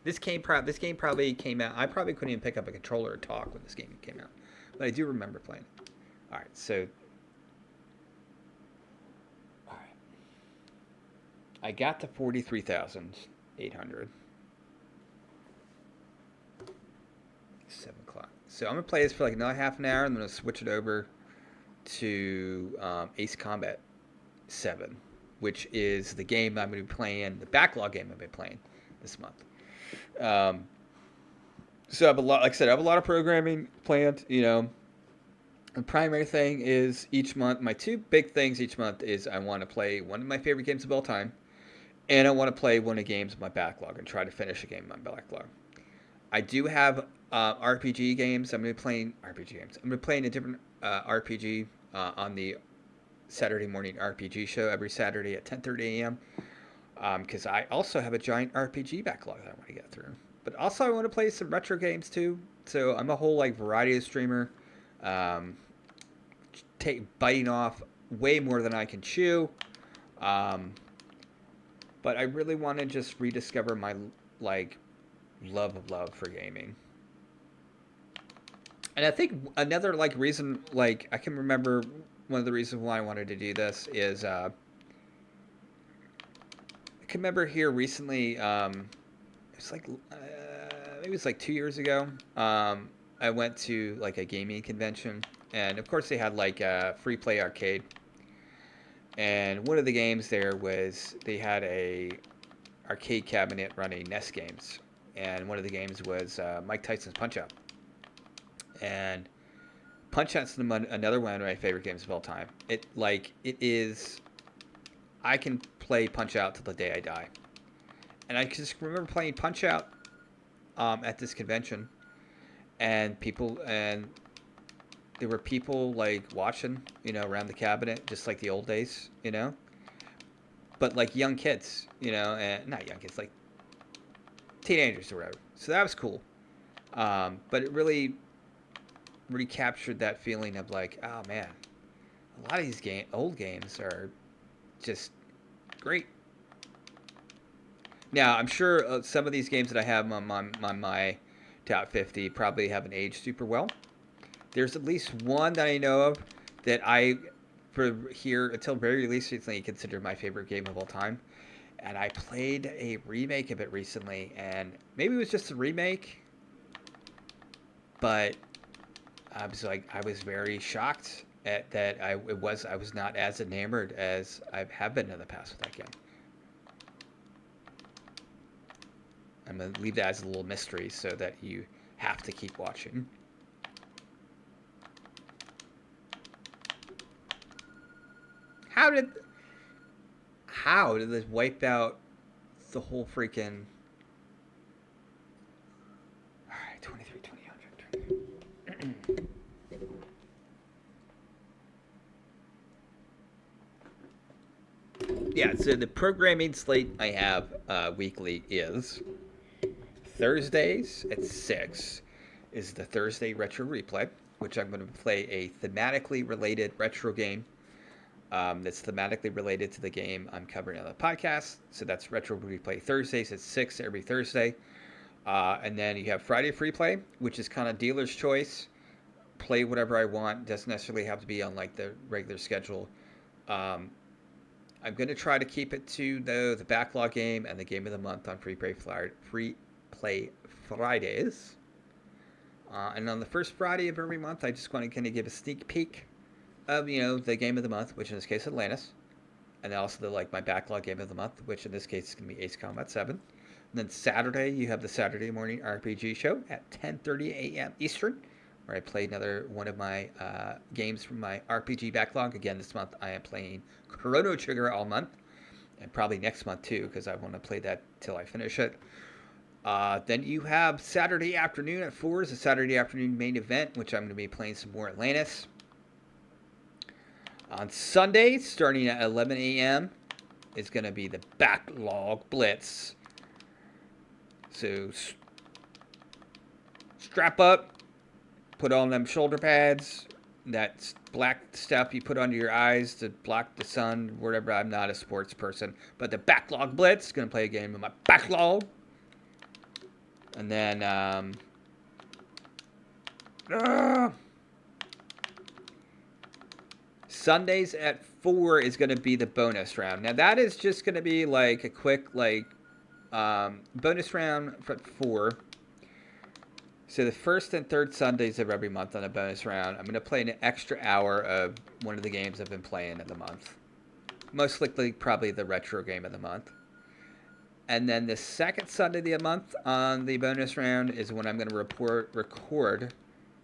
this game probably came out. I probably couldn't even pick up a controller or talk when this game came out, but I do remember playing it. All right, so all right, I got to 43,800. 7 o'clock. So I'm gonna play this for like another half an hour, and I'm gonna switch it over to Ace Combat 7, which is the game I'm gonna be playing, the backlog game I've been playing this month. So I have a lot, like I said, I have a lot of programming planned. You know, the primary thing is each month. My two big things each month is I want to play one of my favorite games of all time, and I want to play one of the games of my backlog and try to finish a game of my backlog. I do have RPG games. I'm going to be playing RPG games. I'm going to be playing a different RPG on the Saturday morning RPG show every Saturday at 10:30 a.m. Because I also have a giant RPG backlog that I want to get through. But also I want to play some retro games too. So I'm a whole like variety of streamer, biting off way more than I can chew. But I really want to just rediscover my like love for gaming. And I think another like reason, like I can remember one of the reasons why I wanted to do this is I can remember here recently. It's like maybe it was like 2 years ago. I went to like a gaming convention, and of course they had like a free play arcade. And one of the games there was they had a arcade cabinet running NES games, and one of the games was Mike Tyson's Punch Out. And Punch Out's another one of my favorite games of all time. It is. I can play Punch Out till the day I die. And I just remember playing Punch Out at this convention, and there were people like watching, you know, around the cabinet, just like the old days, you know. But like young kids, you know, and not young kids, like teenagers or whatever. So that was cool. But it really captured that feeling of like, oh man, a lot of these old games are just great. Now, I'm sure some of these games that I have on my top 50 probably haven't aged super well. There's at least one that I know of that I, for here until very recently, considered my favorite game of all time. And I played a remake of it recently, and maybe it was just a remake, but I was very shocked at that I was not as enamored as I have been in the past with that game. I'm going to leave that as a little mystery so that you have to keep watching. How did this wipe out the whole freaking... Alright, 23, 20, 100. Yeah, so the programming slate I have weekly is Thursdays at 6 is the Thursday Retro Replay, which I'm going to play a thematically related retro game that's thematically related to the game I'm covering on the podcast. So that's Retro Replay Thursdays at 6 every Thursday. And then you have Friday Free Play, which is kind of dealer's choice. Play whatever I want. Doesn't necessarily have to be on like the regular schedule. I'm going to try to keep it to the backlog game and the game of the month on Free Play Fridays. And on the first Friday of every month, I just want to kind of give a sneak peek of, the game of the month, which in this case Atlantis, and then also my backlog game of the month, which in this case is going to be Ace Combat 7. And then Saturday, you have the Saturday morning RPG show at 10:30 a.m. Eastern, where I play another one of my games from my RPG backlog. Again, this month I am playing Chrono Trigger all month, and probably next month too, because I want to play that till I finish it. Then you have Saturday afternoon at 4 is a Saturday afternoon main event, which I'm going to be playing some more Atlantis. On Sunday, starting at 11 a.m., is going to be the Backlog Blitz. So strap up, put on them shoulder pads, that black stuff you put under your eyes to block the sun, whatever. I'm not a sports person. But the Backlog Blitz is going to play a game with my backlog. And then Sundays at 4 is going to be the bonus round. Now, that is just going to be like a quick, bonus round for 4. So the first and third Sundays of every month on a bonus round, I'm going to play an extra hour of one of the games I've been playing in the month. Most likely, probably the retro game of the month. And then the second Sunday of the month on the bonus round is when I'm going to record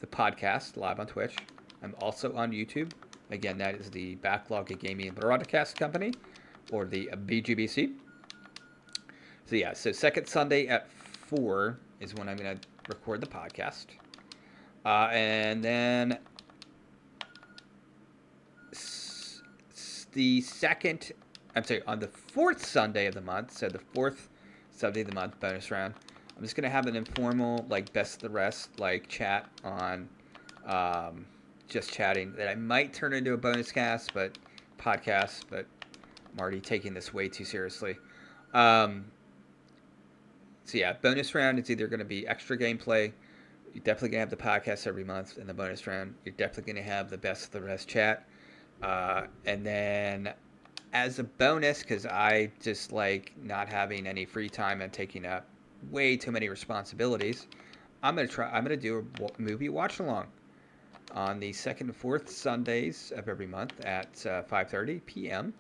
the podcast live on Twitch. I'm also on YouTube. Again, that is the Backlog Gaming Broadcast Company, or the BGBC. So yeah, so second Sunday at 4 is when I'm going to record the podcast. And then on the fourth Sunday of the month, so the fourth Sunday of the month bonus round, I'm just going to have an informal, best of the rest, chat on just chatting that I might turn into a bonus podcast, but I'm already taking this way too seriously. So yeah, bonus round is either going to be extra gameplay. You're definitely going to have the podcast every month. In the bonus round, you're definitely going to have the best of the rest chat. And then as a bonus, because I just like not having any free time and taking up way too many responsibilities, I'm going to do a movie watch along on the second and fourth Sundays of every month at 5:30 p.m.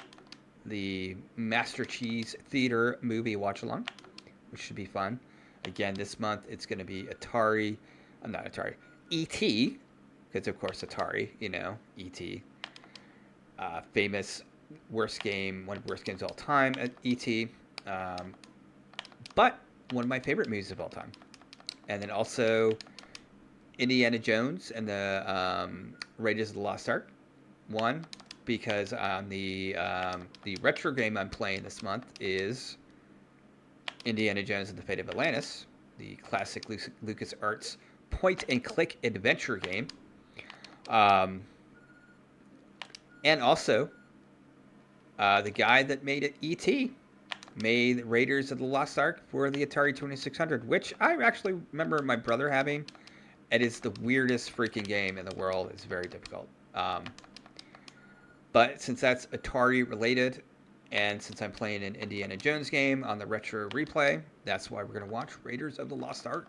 The Master Cheese Theater movie watch along, which should be fun. Again, this month it's going to be E.T., because of course Atari, E.T. Famous one of the worst games of all time at E.T., but one of my favorite movies of all time. And then also Indiana Jones and the Raiders of the Lost Ark. One, because the retro game I'm playing this month is Indiana Jones and the Fate of Atlantis, the classic LucasArts point-and-click adventure game. And also, the guy that made it, E.T., made Raiders of the Lost Ark for the Atari 2600, which I actually remember my brother having. It is the weirdest freaking game in the world. It's very difficult. But since that's Atari related, and since I'm playing an Indiana Jones game on the retro replay, that's why we're going to watch Raiders of the Lost Ark.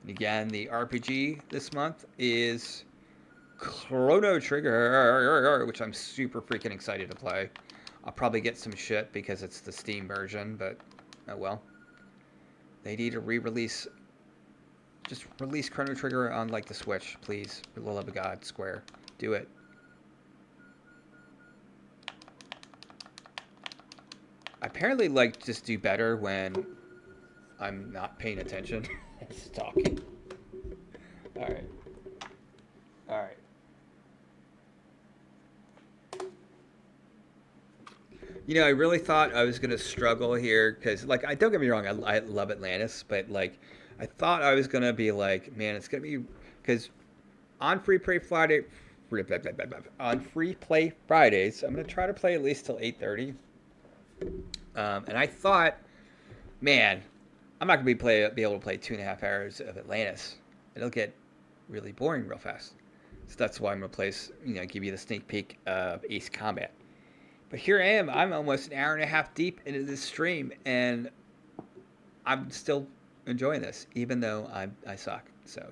And again, the RPG this month is Chrono Trigger, which I'm super freaking excited to play. I'll probably get some shit because it's the Steam version, but oh well. They need to re-release. Just release Chrono Trigger on the Switch, please. For the love of God, Square. Do it. I apparently just do better when I'm not paying attention. It's talking. Alright. I really thought I was going to struggle here because, I don't get me wrong, I love Atlantis, but, I thought I was going to be man, it's going to be, because on Free Play Fridays, I'm going to try to play at least till 8:30. And I thought, man, I'm not going to be able to play 2.5 hours of Atlantis. It'll get really boring real fast. So that's why I'm going to play, give you the sneak peek of Ace Combat. But here I am. I'm almost an hour and a half deep into this stream, and I'm still enjoying this, even though I suck. So,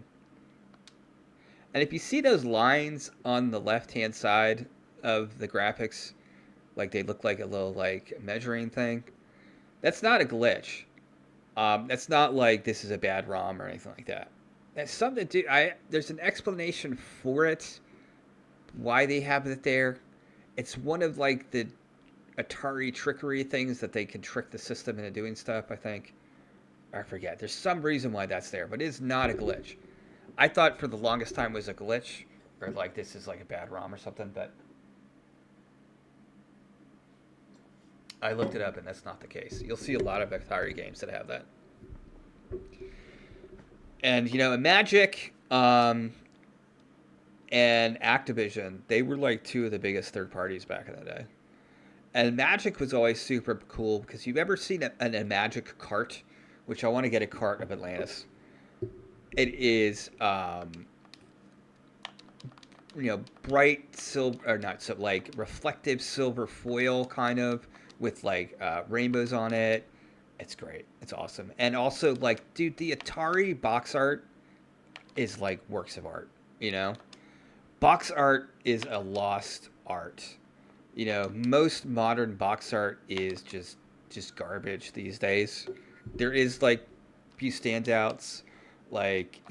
And if you see those lines on the left-hand side of the graphics, like they look like a little like measuring thing, that's not a glitch. That's not like this is a bad ROM or anything like that. That's something to do. There's an explanation for it, why they have it there. It's one of like the Atari trickery things that they can trick the system into doing stuff. I think. I forget. There's some reason why that's there, but it is not a glitch. I thought for the longest time it was a glitch, or like this is like a bad ROM or something, but I looked it up and that's not the case. You'll see a lot of Atari games that have that. And, Imagic and Activision, they were like two of the biggest third parties back in the day. And Magic was always super cool because you've ever seen an Imagic cart, which I want to get a cart of Atlantis. It is, bright silver, or not so, like reflective silver foil kind of with like rainbows on it. It's great. It's awesome. And also, like, dude, the Atari box art is like works of art, Box art is a lost art. Most modern box art is just garbage these days. There is like a few standouts, like,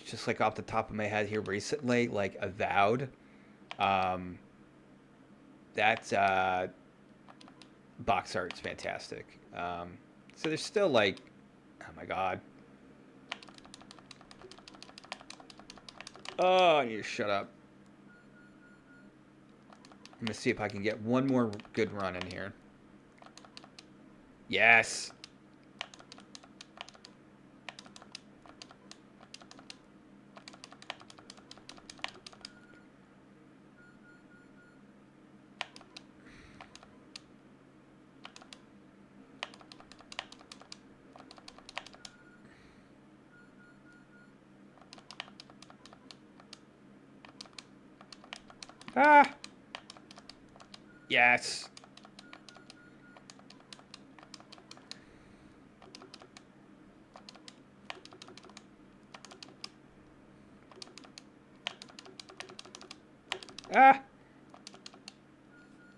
just like off the top of my head here recently, like Avowed. That box art's fantastic. So there's still like, oh my god. Oh, I need to shut up. I'm going to see if I can get one more good run in here. Yes. Ah. Yes. Ah.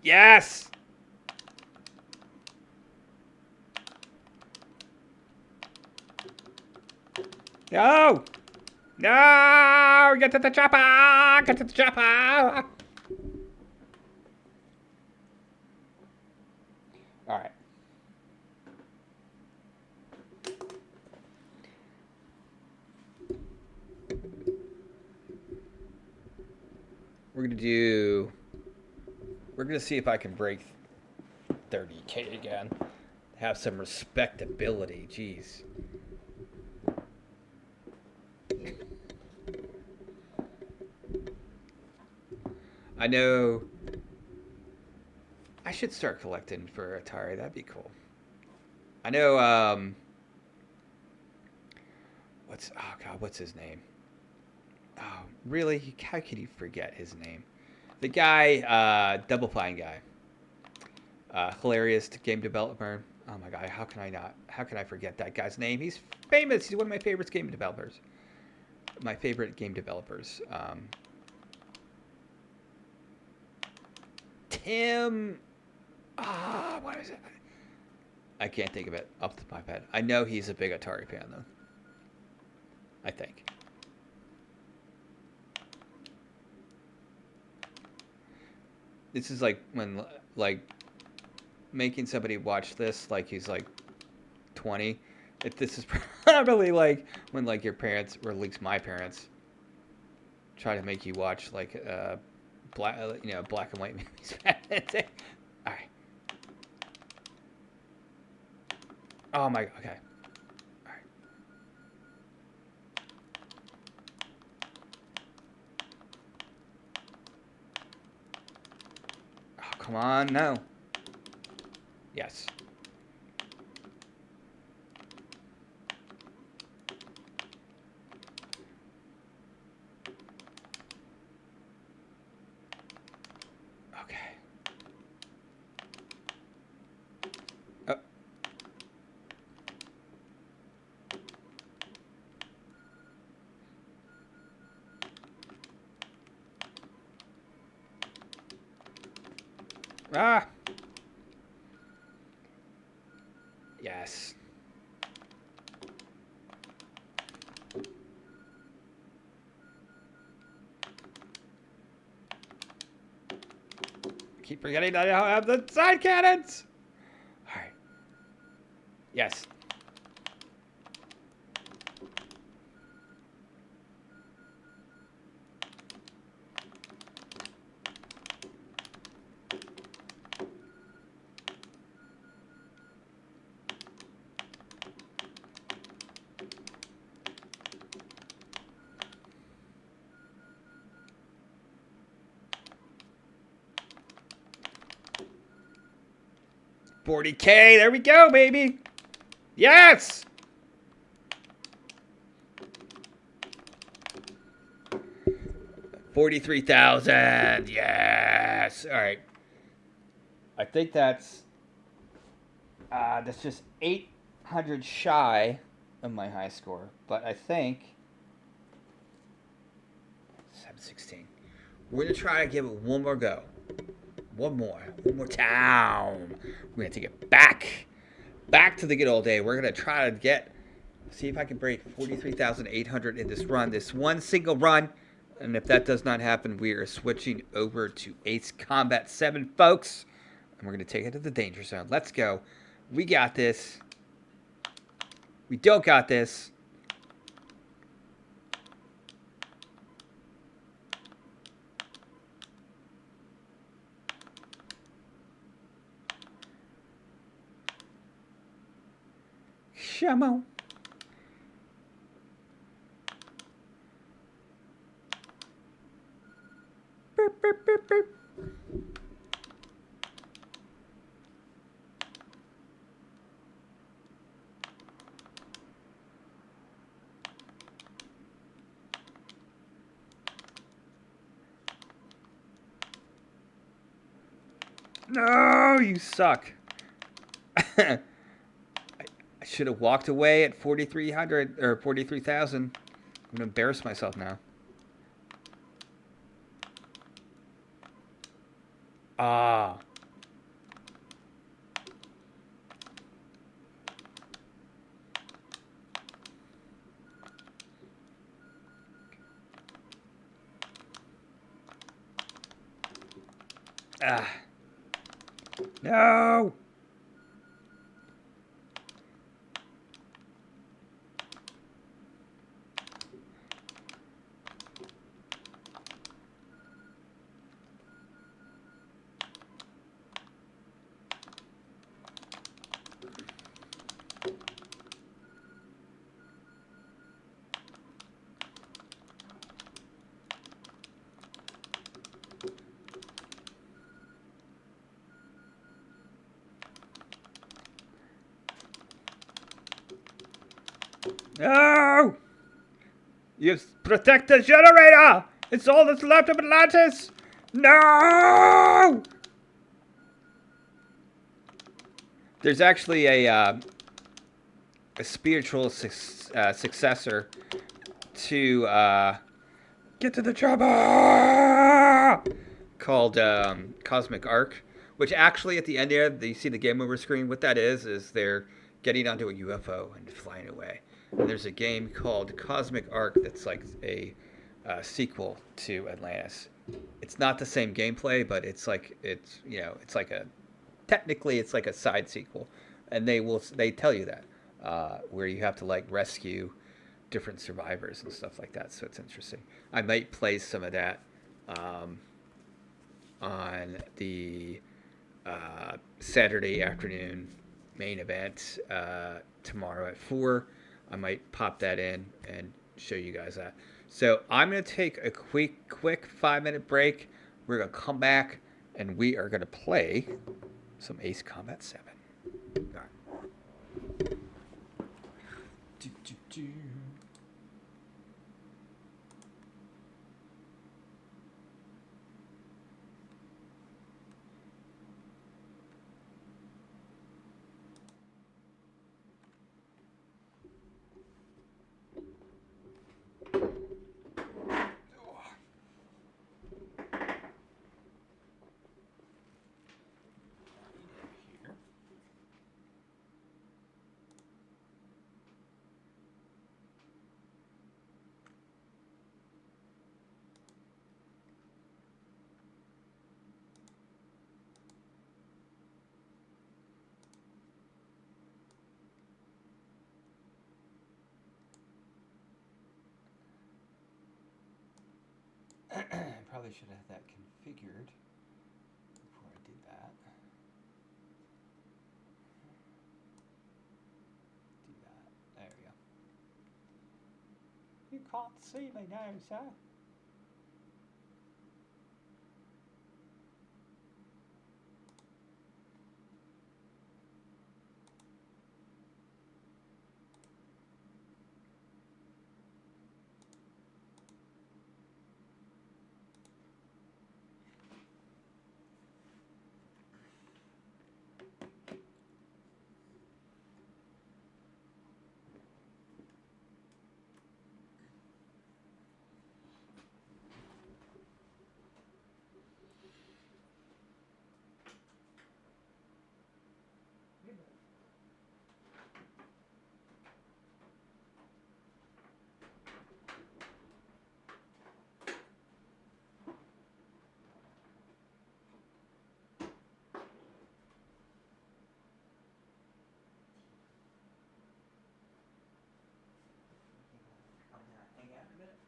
Yes. No. No. Get to the chopper. Get to the chopper. All right. We're going to see if I can break 30K again. Have some respectability. Jeez. I know I should start collecting for Atari. That'd be cool. I know, what's his name? Oh, really? How could you forget his name? The guy, Double Fine guy. Hilarious game developer. Oh my god, how can I forget that guy's name? He's famous. He's one of my favorite game developers. My favorite game developers. Tim. What is it? I can't think of it off the top of my head. I know he's a big Atari fan, though. I think. This is like when, like, making somebody watch this, like he's like 20. If this is probably like when, like, your parents, or at least my parents, try to make you watch like black and white movies. All right. Oh my. Okay. All right. Oh, come on, no. Yes. Ah! Yes. Keep forgetting that I have the side cannons! Alright. Yes. $40K, there we go, baby! Yes! $43,000, yes! Alright. I think that's just 800 shy of my high score, but I think 716. We're gonna try to give it one more go. One more time. We're gonna take it back to the good old day. We're gonna try to see if I can break 43,800 in this run, this one single run. And if that does not happen, we are switching over to Ace Combat 7, folks. And we're gonna take it to the danger zone. Let's go. We got this. We don't got this. Come on. Beep, beep, beep, beep. No, you suck. I should have walked away at 4,300 or 43,000. I'm gonna embarrass myself now. Ah. Ah. No. No! You protect the generator! It's all that's left of Atlantis! No! There's actually a spiritual successor to Get to the chopper! Called Cosmic Arc, which actually at the end there, you see the game over screen. What that is they're getting onto a UFO and flying away. And there's a game called Cosmic Arc that's like a sequel to Atlantis. It's not the same gameplay, but technically it's like a side sequel, and they tell you that where you have to like rescue different survivors and stuff like that. So it's interesting. I might play some of that on the Saturday afternoon main event tomorrow at 4. I might pop that in and show you guys that. So I'm going to take a quick 5-minute break. We're going to come back and we are going to play some Ace Combat 7. All right. Probably should have that configured before I did that. Do that. There we go. You can't see me now, sir. Hang out a minute.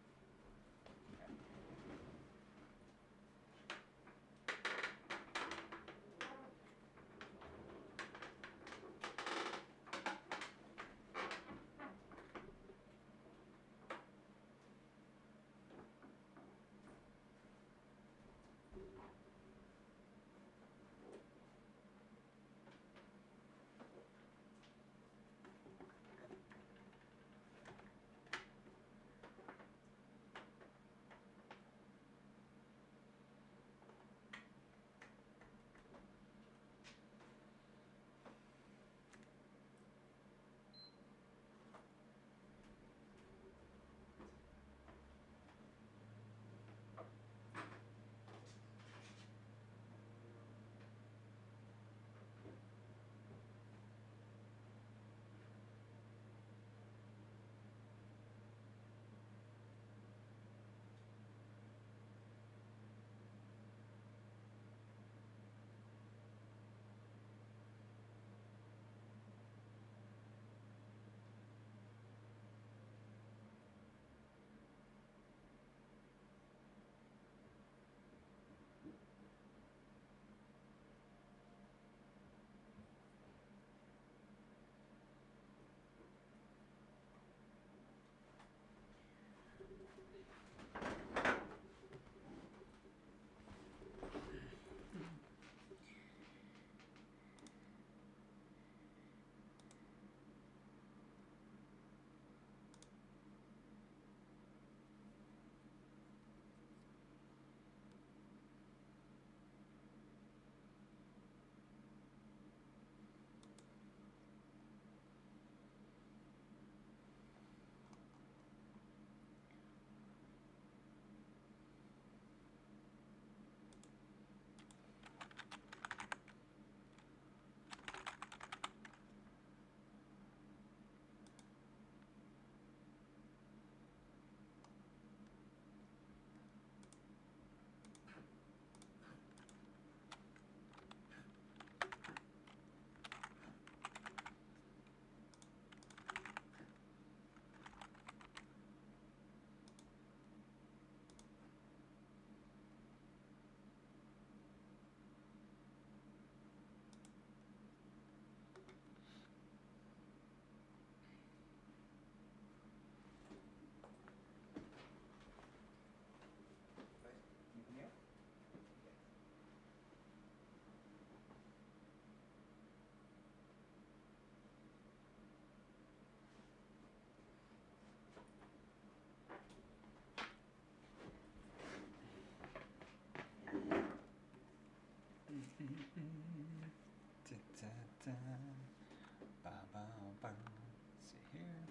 See here.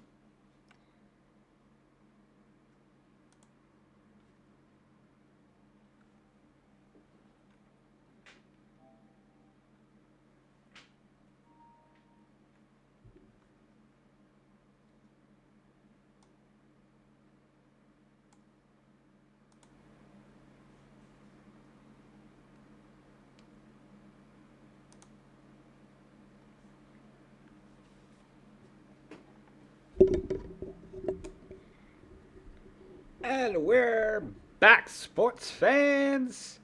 And we're back, sports fans.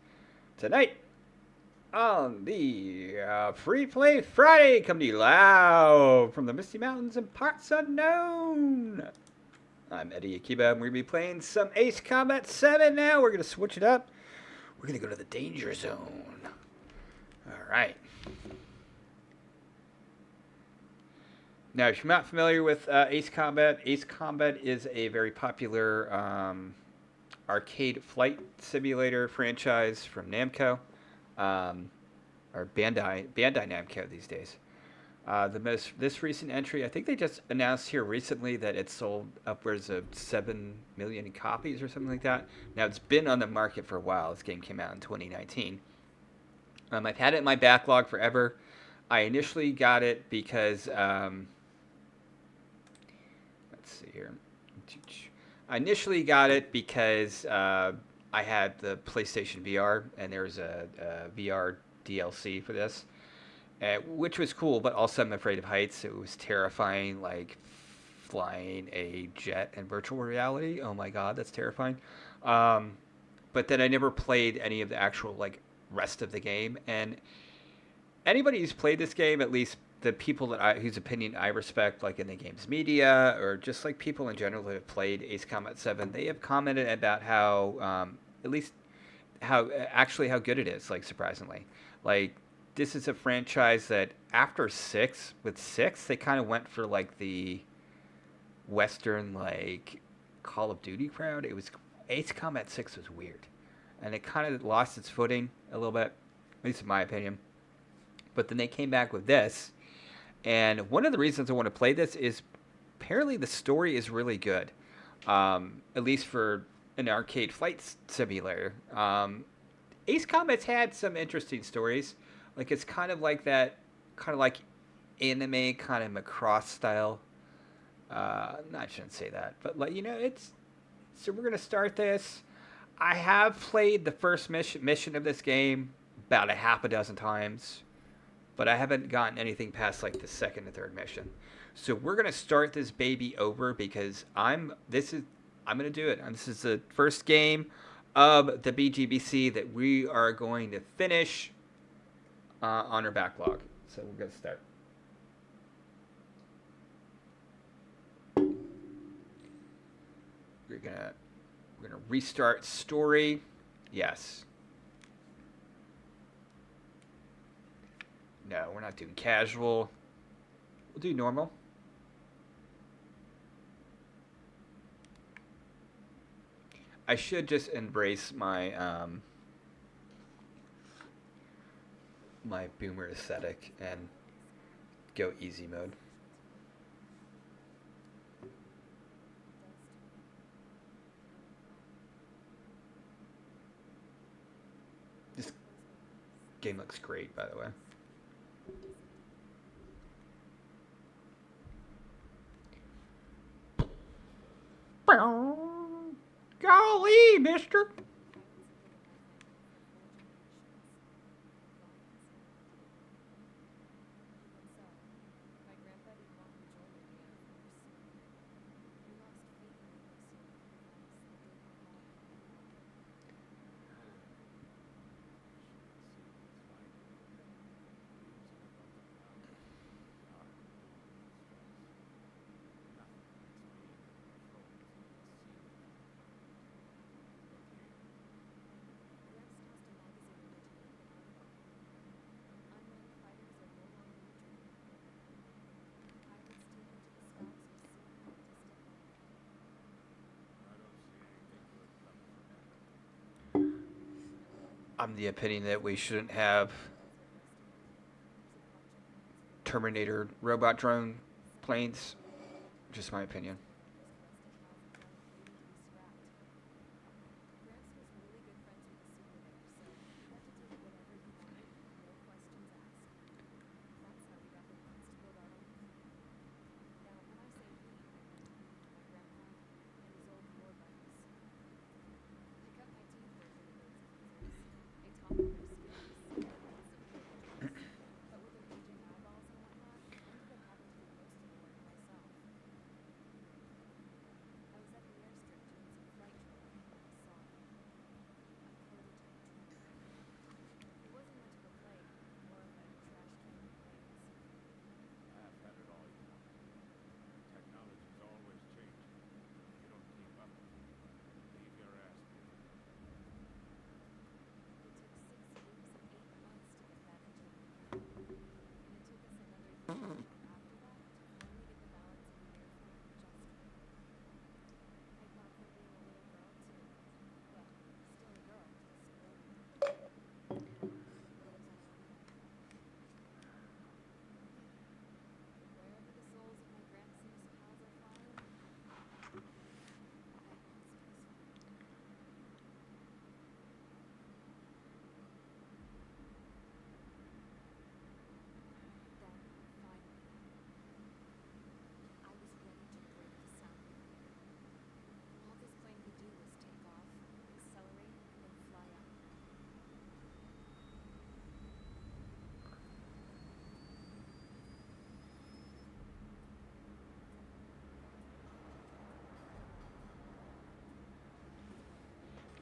Tonight on the Free Play Friday, coming to you loud from the Misty Mountains and parts unknown. I'm Eddie Akiba, and we're going to be playing some Ace Combat 7 now. We're going to switch it up. We're going to go to the Danger Zone. All right. Now, if you're not familiar with Ace Combat is a very popular arcade flight simulator franchise from Namco, or Bandai Namco these days. This recent entry, I think they just announced here recently that it sold upwards of 7 million copies or something like that. Now, it's been on the market for a while. This game came out in 2019. I've had it in my backlog forever. I initially got it because, let's see here. I initially got it because I had the PlayStation VR, and there's a VR DLC for this. Which was cool, but also I'm afraid of heights. It was terrifying, like flying a jet in virtual reality. Oh my god, that's terrifying. But then I never played any of the actual like rest of the game. And anybody who's played this game, at least the people whose opinion I respect, like in the game's media or just like people in general who have played Ace Combat 7, they have commented about how at least how good it is. Like surprisingly, like. This is a franchise that after 6, they kind of went for like the Western like Call of Duty crowd. It was Ace Combat 6 was weird, and it kind of lost its footing a little bit, at least in my opinion. But then they came back with this, and one of the reasons I want to play this is apparently the story is really good, at least for an arcade flight simulator. Ace Combat's had some interesting stories. Like, it's kind of like that, kind of like anime, kind of Macross style. I shouldn't say that, but, like, you know, it's... So we're going to start this. I have played the first mission of this game about a half a dozen times, but I haven't gotten anything past, like, the second and third mission. So we're going to start this baby over because I'm going to do it. This is the first game of the BGBC that we are going to finish on our backlog. So we're going to start. We're gonna restart story. Yes. No, we're not doing casual. We'll do normal. I should just embrace my my boomer aesthetic and go easy mode. This game looks great, by the way. Golly, mister. I'm the opinion that we shouldn't have Terminator robot drone planes. Just my opinion.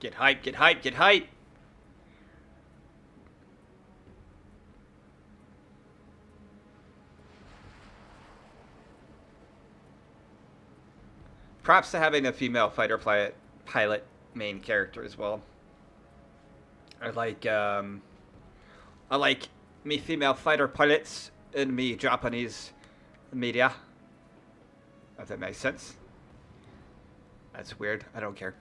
Get hype, get hype, get hype. Props to having a female fighter pilot main character as well. I like me female fighter pilots in me Japanese media. If that makes sense. That's weird. I don't care.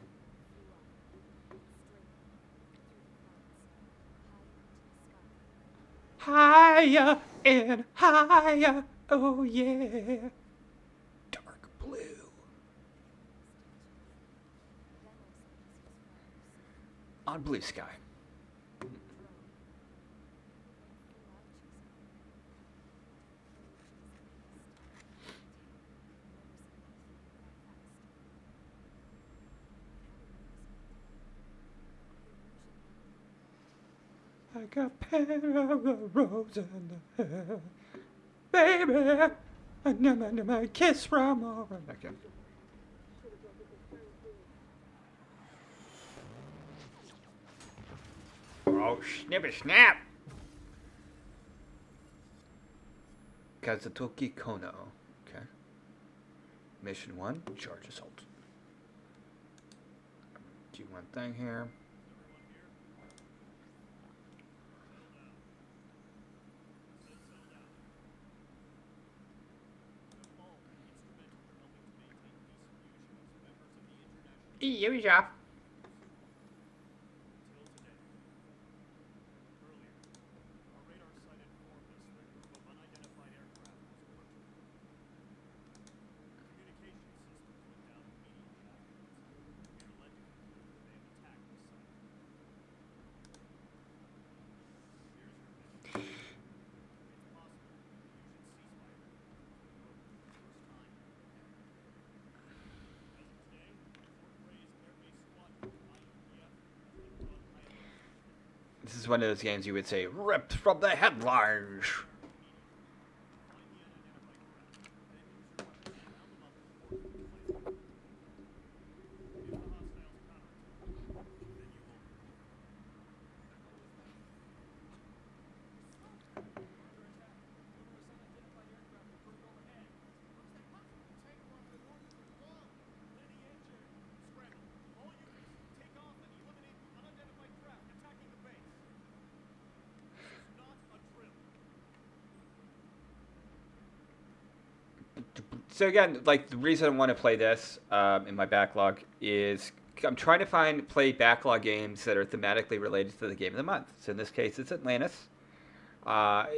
Higher and higher. Oh yeah. Dark blue. On blue sky. Like a pair of roses in the hair. Baby, I never my kiss from over. Okay. Oh, snippy snap! Kazutoki Kono. Okay. Mission 1, charge assault. Do one thing here. Here we go. This is one of those games you would say, ripped from the headlines. So again, like the reason I want to play this in my backlog is I'm trying to play backlog games that are thematically related to the game of the month. So in this case, it's Atlantis.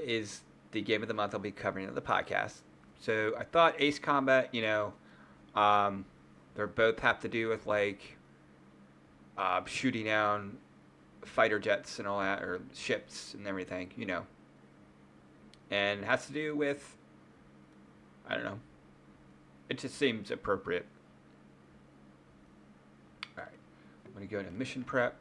Is the game of the month I'll be covering in the podcast. So I thought Ace Combat, they both have to do with like shooting down fighter jets and all that, or ships and everything, and it has to do with, I don't know. It just seems appropriate. All right, I'm going to go into mission prep.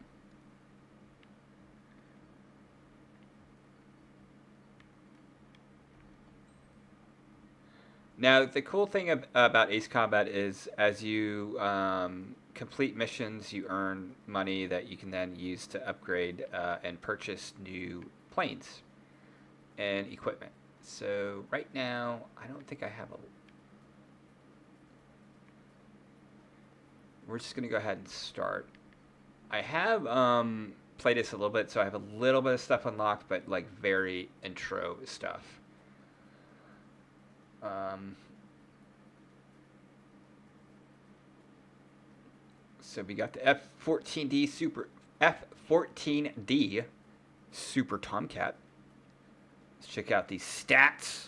Now, the cool thing about Ace Combat is as you complete missions, you earn money that you can then use to upgrade and purchase new planes and equipment. So right now, I don't think I have a... We're just going to go ahead and start. I have played this a little bit, so I have a little bit of stuff unlocked, but like very intro stuff. So we got the F-14D Super Tomcat. Let's check out these stats.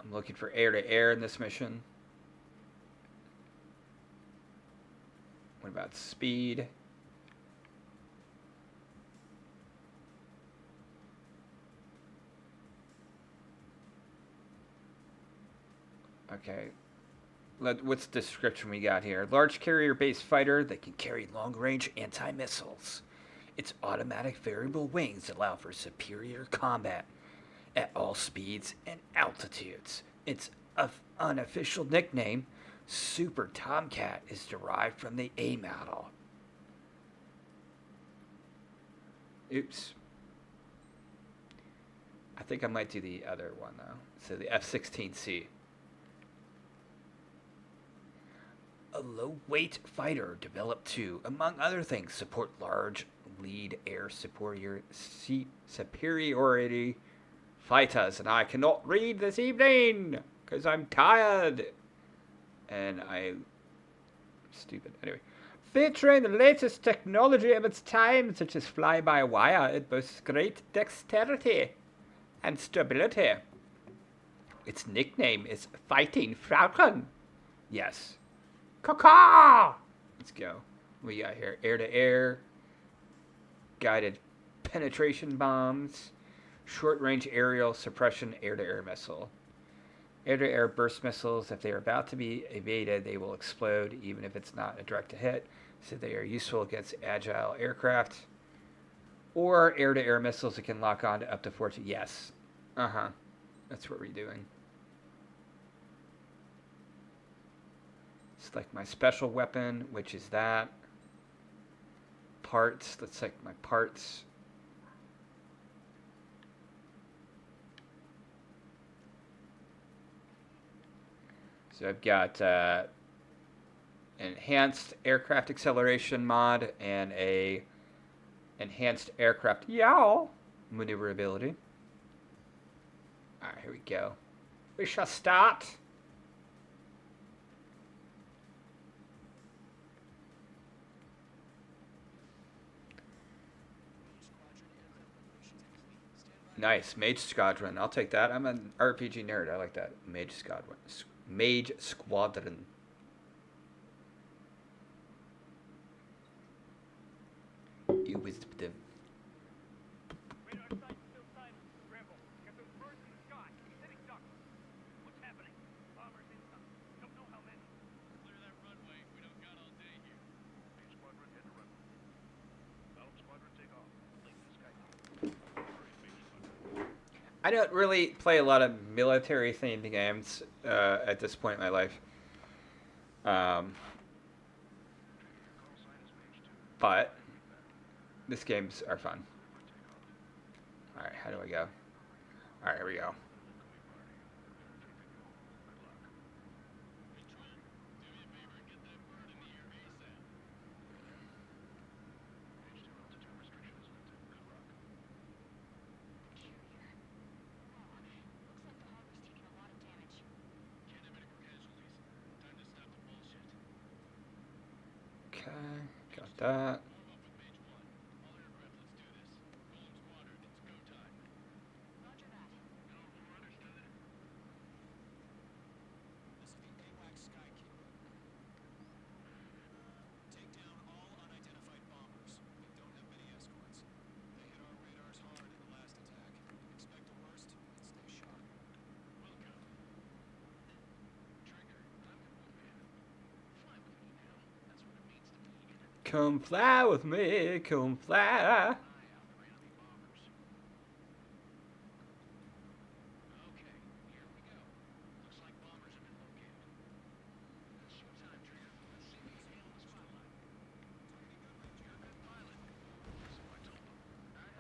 I'm looking for air-to-air in this mission. What about speed? Okay. What's the description we got here? Large carrier-based fighter that can carry long-range anti-missiles. Its automatic variable wings allow for superior combat at all speeds and altitudes. Its unofficial nickname, Super Tomcat is derived from the A model. Oops. I think I might do the other one, though. So the F-16C. A low-weight fighter developed to, among other things, support large lead air superiority fighters. And I cannot read this evening because I'm tired. And I'm stupid. Anyway. Featuring the latest technology of its time, such as fly-by-wire, it boasts great dexterity and stability. Its nickname is Fighting Falcon. Yes. Caw-caw! Let's go. We got here air-to-air, guided penetration bombs, short-range aerial suppression air-to-air missile. Air-to-air burst missiles, if they are about to be evaded, they will explode even if it's not a direct-to-hit. So they are useful against agile aircraft. Or air-to-air missiles that can lock on to up to 14. Yes. Uh-huh. That's what we're doing. It's like my special weapon, which is that. Parts. Let's check my parts. So I've got enhanced aircraft acceleration mod and a enhanced aircraft maneuverability. All right, here we go. We shall start. Nice, Mage Squadron. I'll take that. I'm an RPG nerd. I like that. Mage Squadron. Mage Squadron. You with the. I don't really play a lot of military-themed games at this point in my life. But these games are fun. Alright, how do I go? Alright, here we go. Got that. Come fly with me, come fly.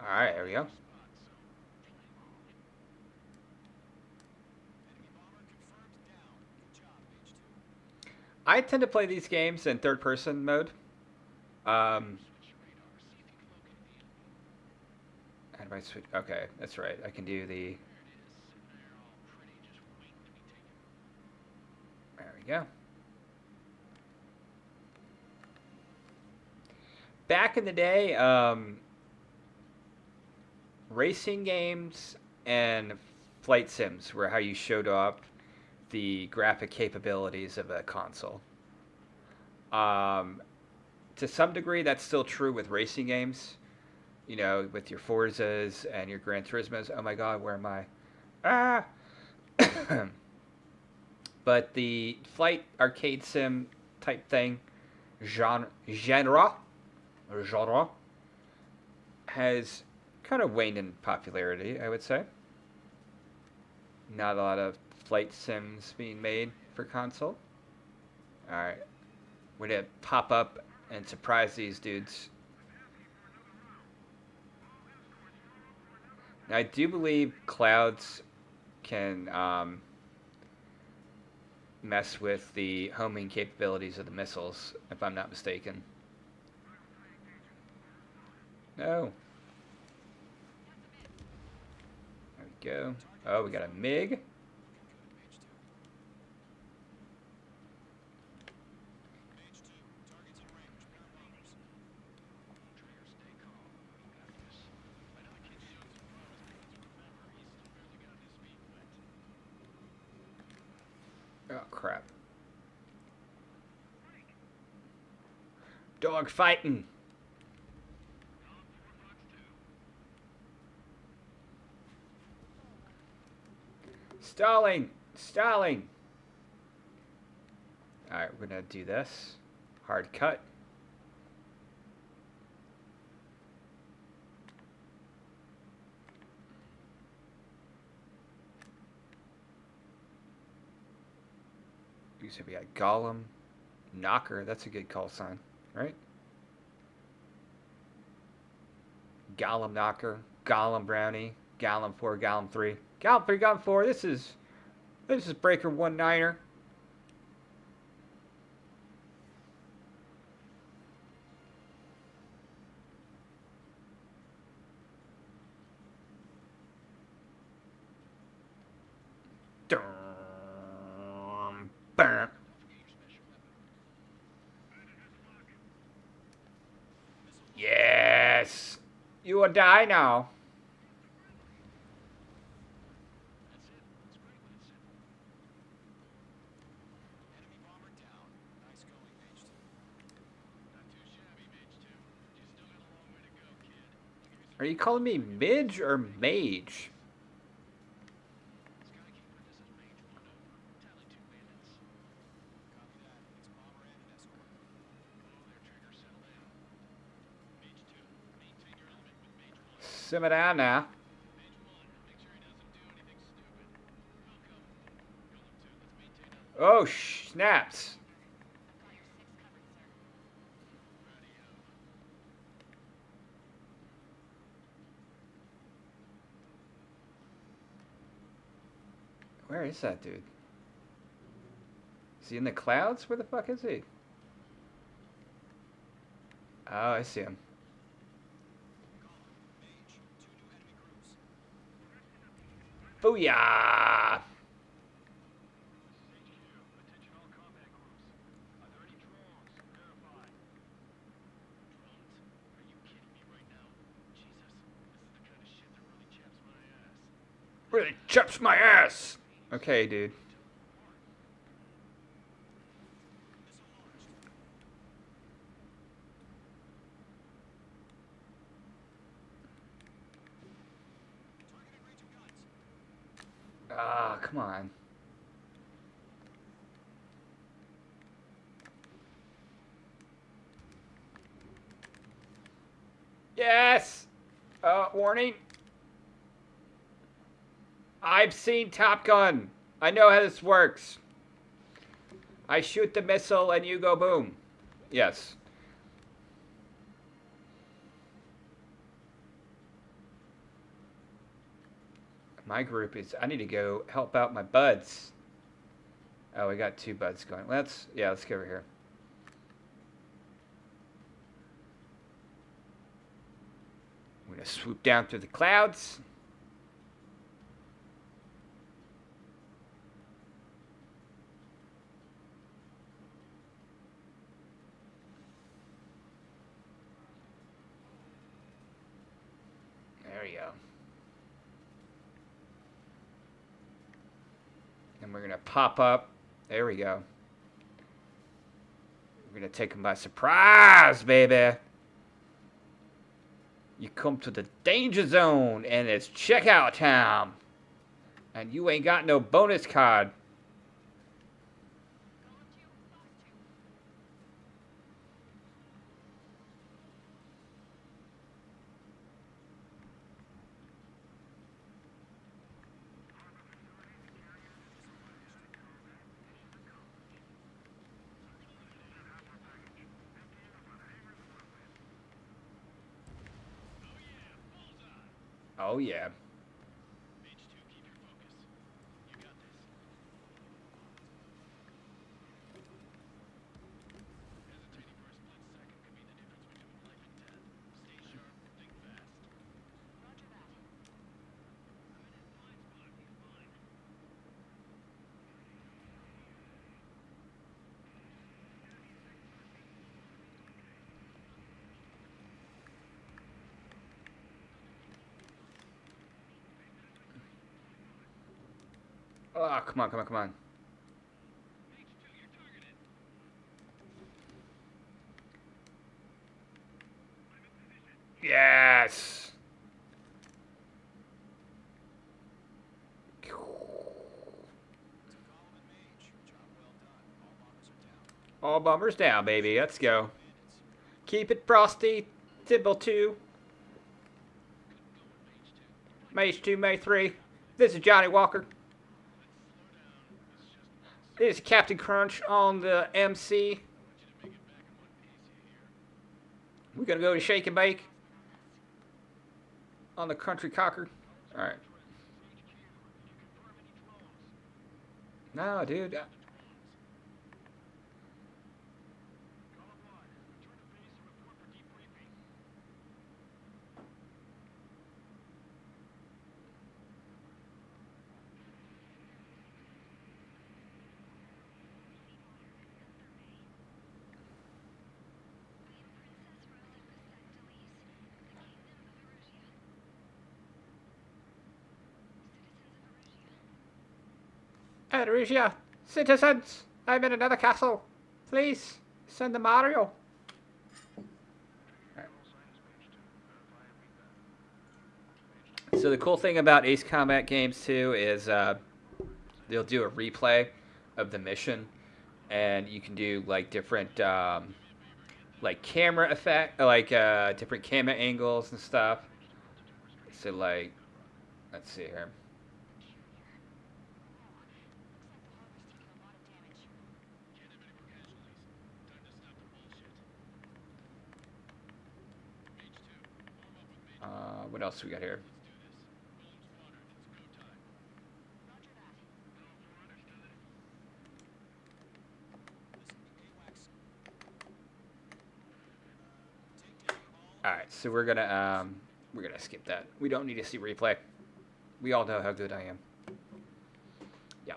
Alright, there we go. I tend to play these games in third-person mode. How do I switch? Okay, that's right. I can do the... There we go. Back in the day, racing games and flight sims were how you showed off the graphic capabilities of a console. To some degree, that's still true with racing games. You know, with your Forzas and your Gran Turismos. Oh my God, where am I? Ah! But the flight arcade sim type thing, genre has kind of waned in popularity, I would say. Not a lot of flight sims being made for console. Alright. We're gonna pop up and surprise these dudes. Now, I do believe clouds can mess with the homing capabilities of the missiles, if I'm not mistaken. No. There we go. Oh, we got a MiG. Oh, crap. Dog fighting. Stalling. Stalling. Alright, we're going to do this. Hard cut. You said we got Golem, Knocker. That's a good call sign, right? Golem Knocker, Golem Brownie, Golem 4, Golem 3. Golem 3, Golem 4. This is Breaker 1-9er. Yes! You will die now. Are you calling me Midge or Mage? Simmer down now. Oh, snaps. Where is that dude? Is he in the clouds? Where the fuck is he? Oh, I see him. Booyah! Really chaps my ass! Okay, dude. Ah, come on. Yes! Warning. I've seen Top Gun. I know how this works. I shoot the missile and you go boom. Yes. My group is, I need to go help out my buds. Oh, we got 2 buds going. Let's go over here. I'm going to swoop down through the clouds. There we go. And we're going to pop up. There we go. We're going to take them by surprise, baby. You come to the danger zone, and it's checkout time. And you ain't got no bonus card. Oh, yeah. Oh, come on, come on, come on. Yes! All bombers down, baby. Let's go. Keep it frosty. Tibble 2. Mage 2, Mage 3. This is Johnny Walker. This is Captain Crunch on the MC. We're going to go to Shake and Bake on the Country Cocker. Alright. No, dude. Adoresia, citizens, I'm in another castle. Please, send the Mario. Right. So the cool thing about Ace Combat games, too, is they'll do a replay of the mission, and you can do, like, different, like, camera effect, like, different camera angles and stuff. So, like, let's see here. What else we got here? All right, so we're gonna skip that. We don't need to see replay. We all know how good I am. Yeah.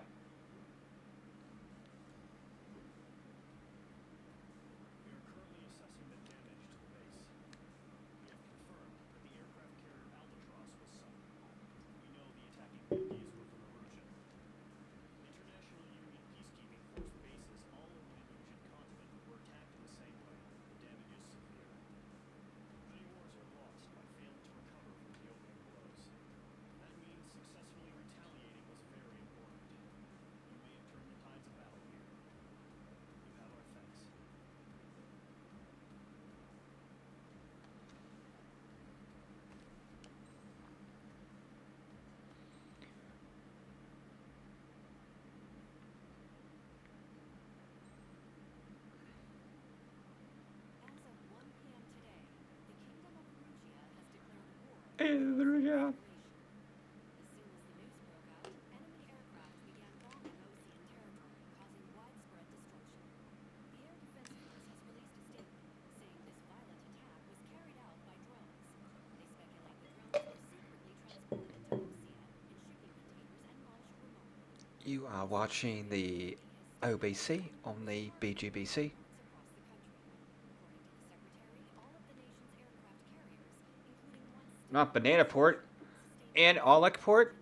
Yeah. You are watching the OBC on the BGBC. Not Banana Port and Aulic Port.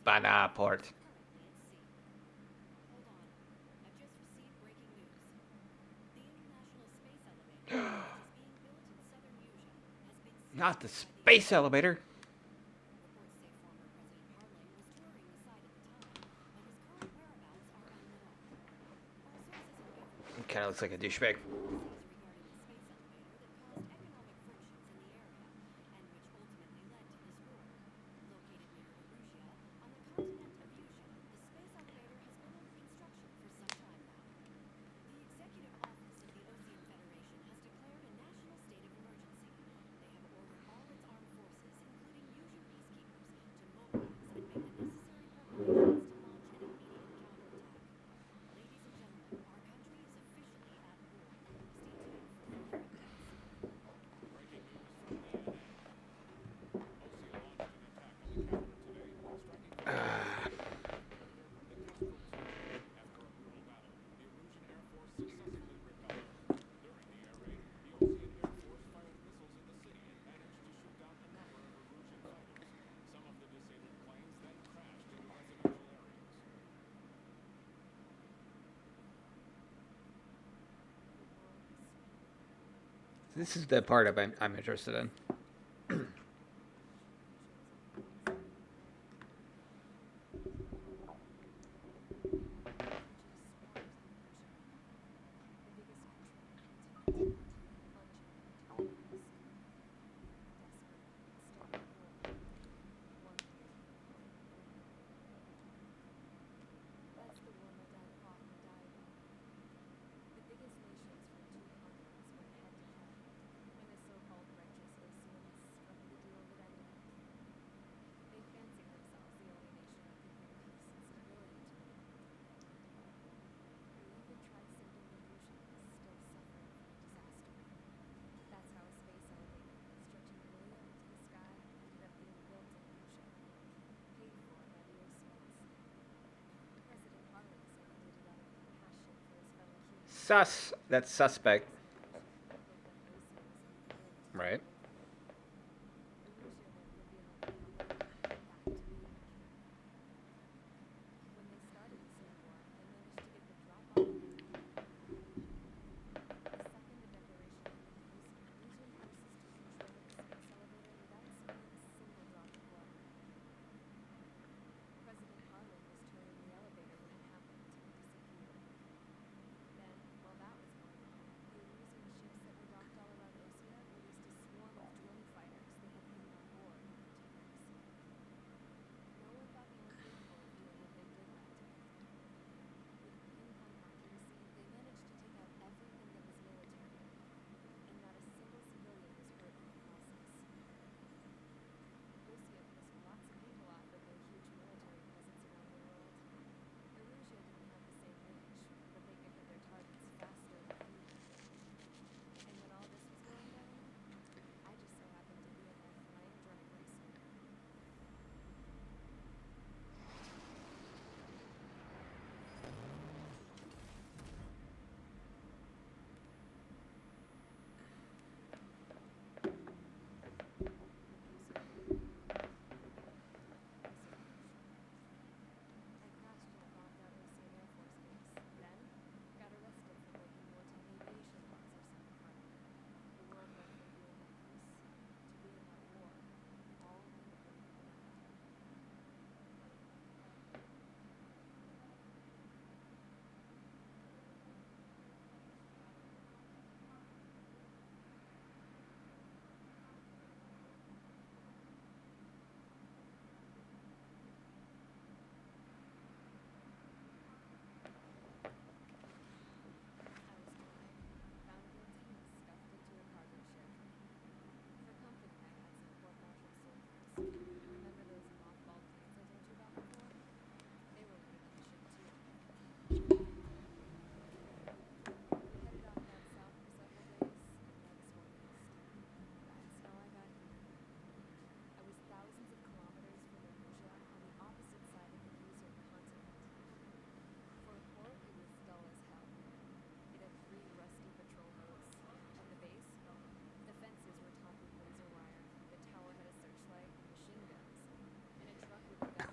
Banana Port. Not the space elevator. Kind of looks like a douchebag. This is the part of I'm interested in. That's suspect. Right.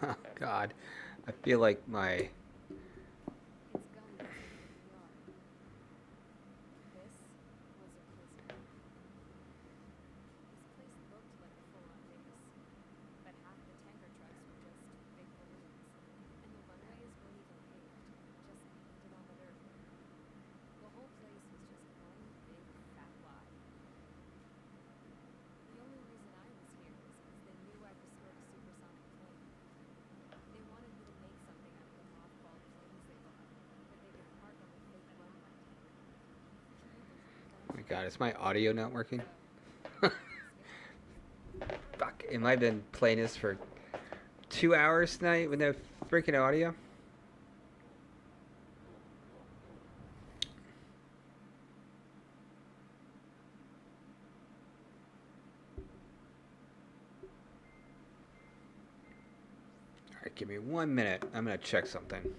Oh God, I feel like my God, is my audio not working? Fuck, am I been playing this for 2 hours tonight with no freaking audio? Alright, give me 1 minute. I'm gonna check something.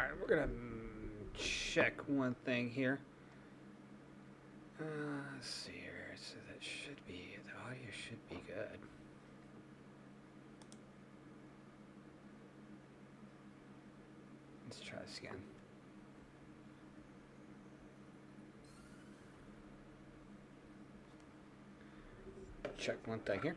Alright, we're gonna check one thing here. Let's see here. So that should be, the audio should be good. Let's try this again. Check one thing here.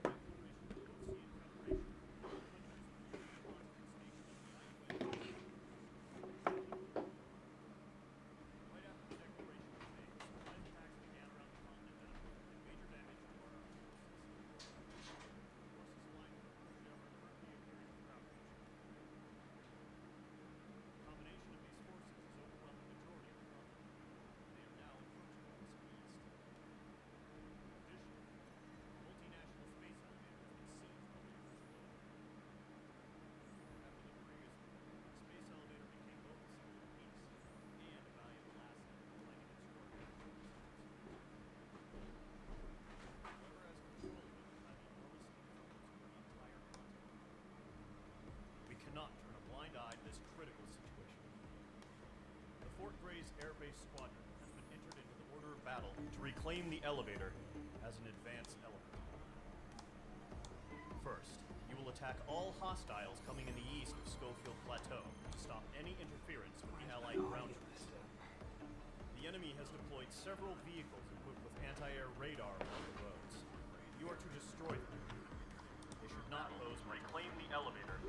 Cannot turn a blind eye to this critical situation. The Fort Gray's Air Base Squadron has been entered into the order of battle to reclaim the elevator as an advance element. First, you will attack all hostiles coming in the east of Schofield Plateau to stop any interference with the Allied ground troops. The enemy has deployed several vehicles equipped with anti-air radar along the roads. You are to destroy them. They should not pose reclaim the elevator.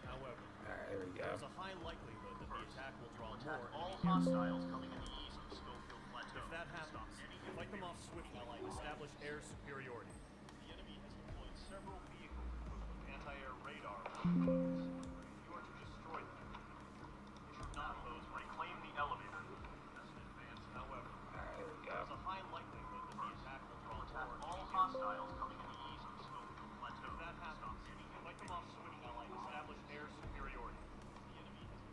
However, There we go. there's a high likelihood that the attack will draw more all hostiles coming in the east of Schofield Plateau. If that happens, fight them off swiftly and establish air superiority. The enemy has deployed several vehicles equipped with anti-air radar. You are to destroy them. They should not pose reclaim the elevator as an advance. However, there's a high likelihood that the attack will draw more all hostiles coming in the east of Schofield Plateau. If that happens, fight them off swiftly and establish air superiority. The enemy has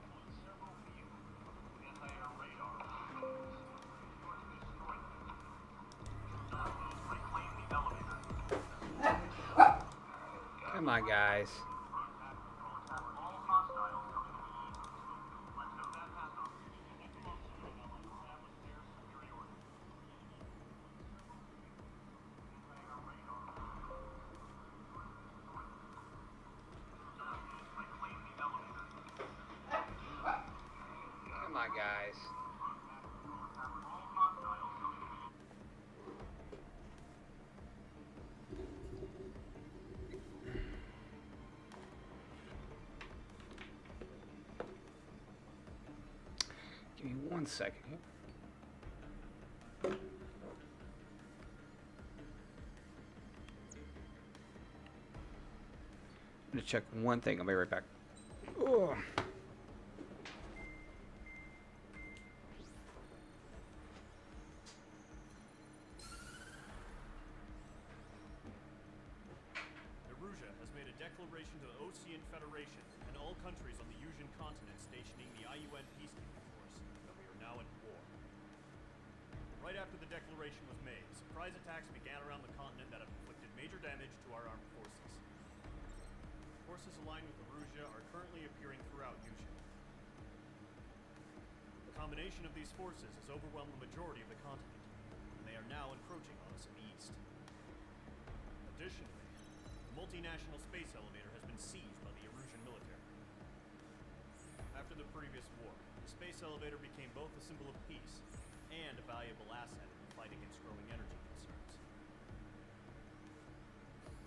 deployed several vehicles with anti-air radar. You are to destroy them. Not those reclaim the elevator. Come on, guys. All hostiles coming in the east of Schofield Plateau. That happens. Fight them off swiftly and establish air superiority. Anti-air radar. Come on, guys. Give me 1 second here. I'm gonna check one thing. I'll be right back. Oh. Erusia has made a declaration to the Ocean Federation and all countries on the Usian continent stationing the IUN peacekeeping force that we are now at war. Right after the declaration was made, surprise attacks began around the continent that have inflicted major damage to our armed forces. Forces aligned with Erusia are currently appearing throughout Usia. The combination of these forces has overwhelmed the majority of the continent, and they are now encroaching on us in the east. Additionally, the multinational space elevator has been seized by the Erusian military. After the previous war, the space elevator became both a symbol of peace and a valuable asset in the fight against growing energy concerns.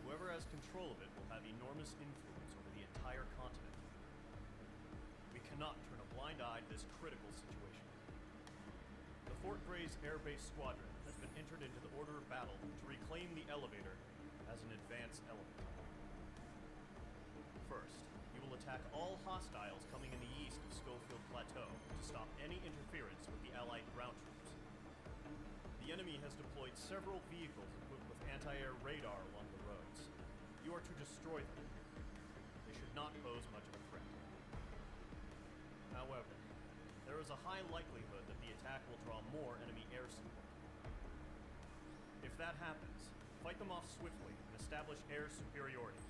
Whoever has control of it will have enormous influence over the entire continent. We cannot turn a blind eye to this critical situation. The Fort Gray's Air Base Squadron has been entered into the order of battle to reclaim the elevator as an advance element. First, you will attack all hostiles coming in the east of Schofield Plateau to stop any interference with the Allied ground troops. The enemy has deployed several vehicles equipped with anti-air radar along the roads. You are to destroy them. They should not pose much of a threat. However, there is a high likelihood that the attack will draw more enemy air support. If that happens, fight them off swiftly and establish air superiority.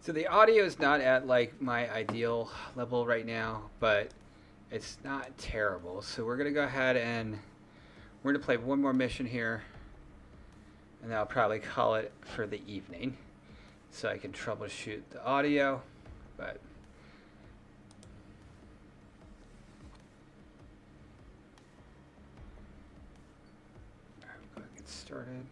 So the audio is not at like my ideal level right now, but it's not terrible. So we're gonna go ahead and we're gonna play one more mission here, and then I'll probably call it for the evening, so I can troubleshoot the audio. But all right, we'll go get started.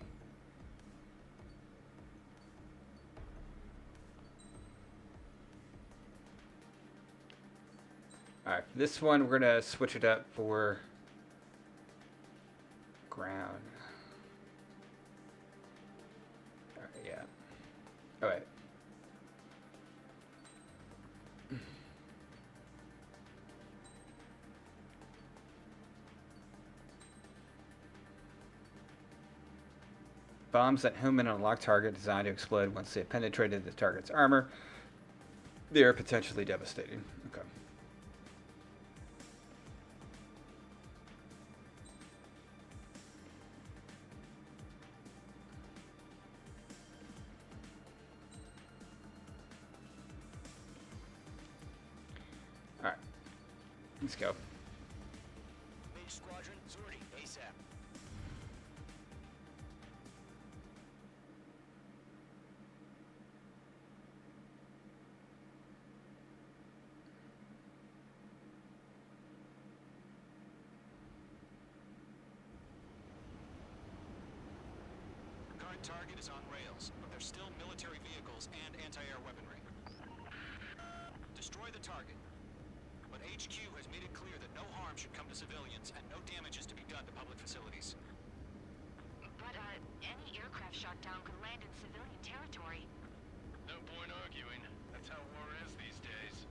All right, for this one, we're gonna switch it up for ground. All right, yeah. All right. Bombs that home in on a locked target designed to explode once they have penetrated the target's armor. They are potentially devastating. Okay. All right. Let's go. Mage Squadron, sortie, ASAP. Current target is on rails, but there's still military vehicles and anti-air weaponry. Destroy the target. But HQ has made it clear that no harm should come to civilians and no damage is to be done to public facilities. But, any aircraft shot down could land in civilian territory. No point arguing. That's how war is these days.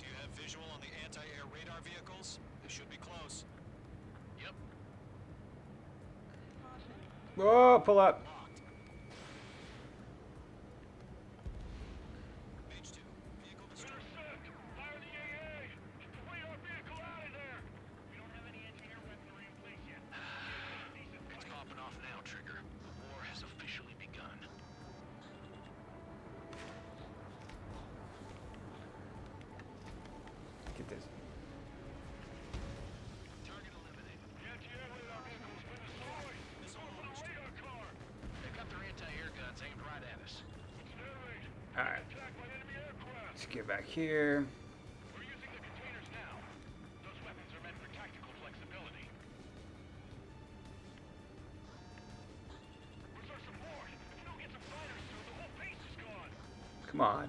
Do you have visual on the anti-air radar vehicles? They should be close. Yep. Whoa, pull up. Locked. Mage 2, vehicle destroyed. Fire the AA! Complete our vehicle out of there! We don't have any anti-air weaponry in place yet. It's popping off now, Trigger. The war has officially begun. Get this. Target eliminated. The anti-air radar vehicle's been destroyed! Missile Over the launched. radar car! They've got their anti-air guns aimed right at us. Narrate! All right. Attacked by enemy aircraft! Let's get back here. We're using the containers now. Those weapons are meant for tactical flexibility. Where's our support? If we don't get some fighters through, the whole base is gone! Come on.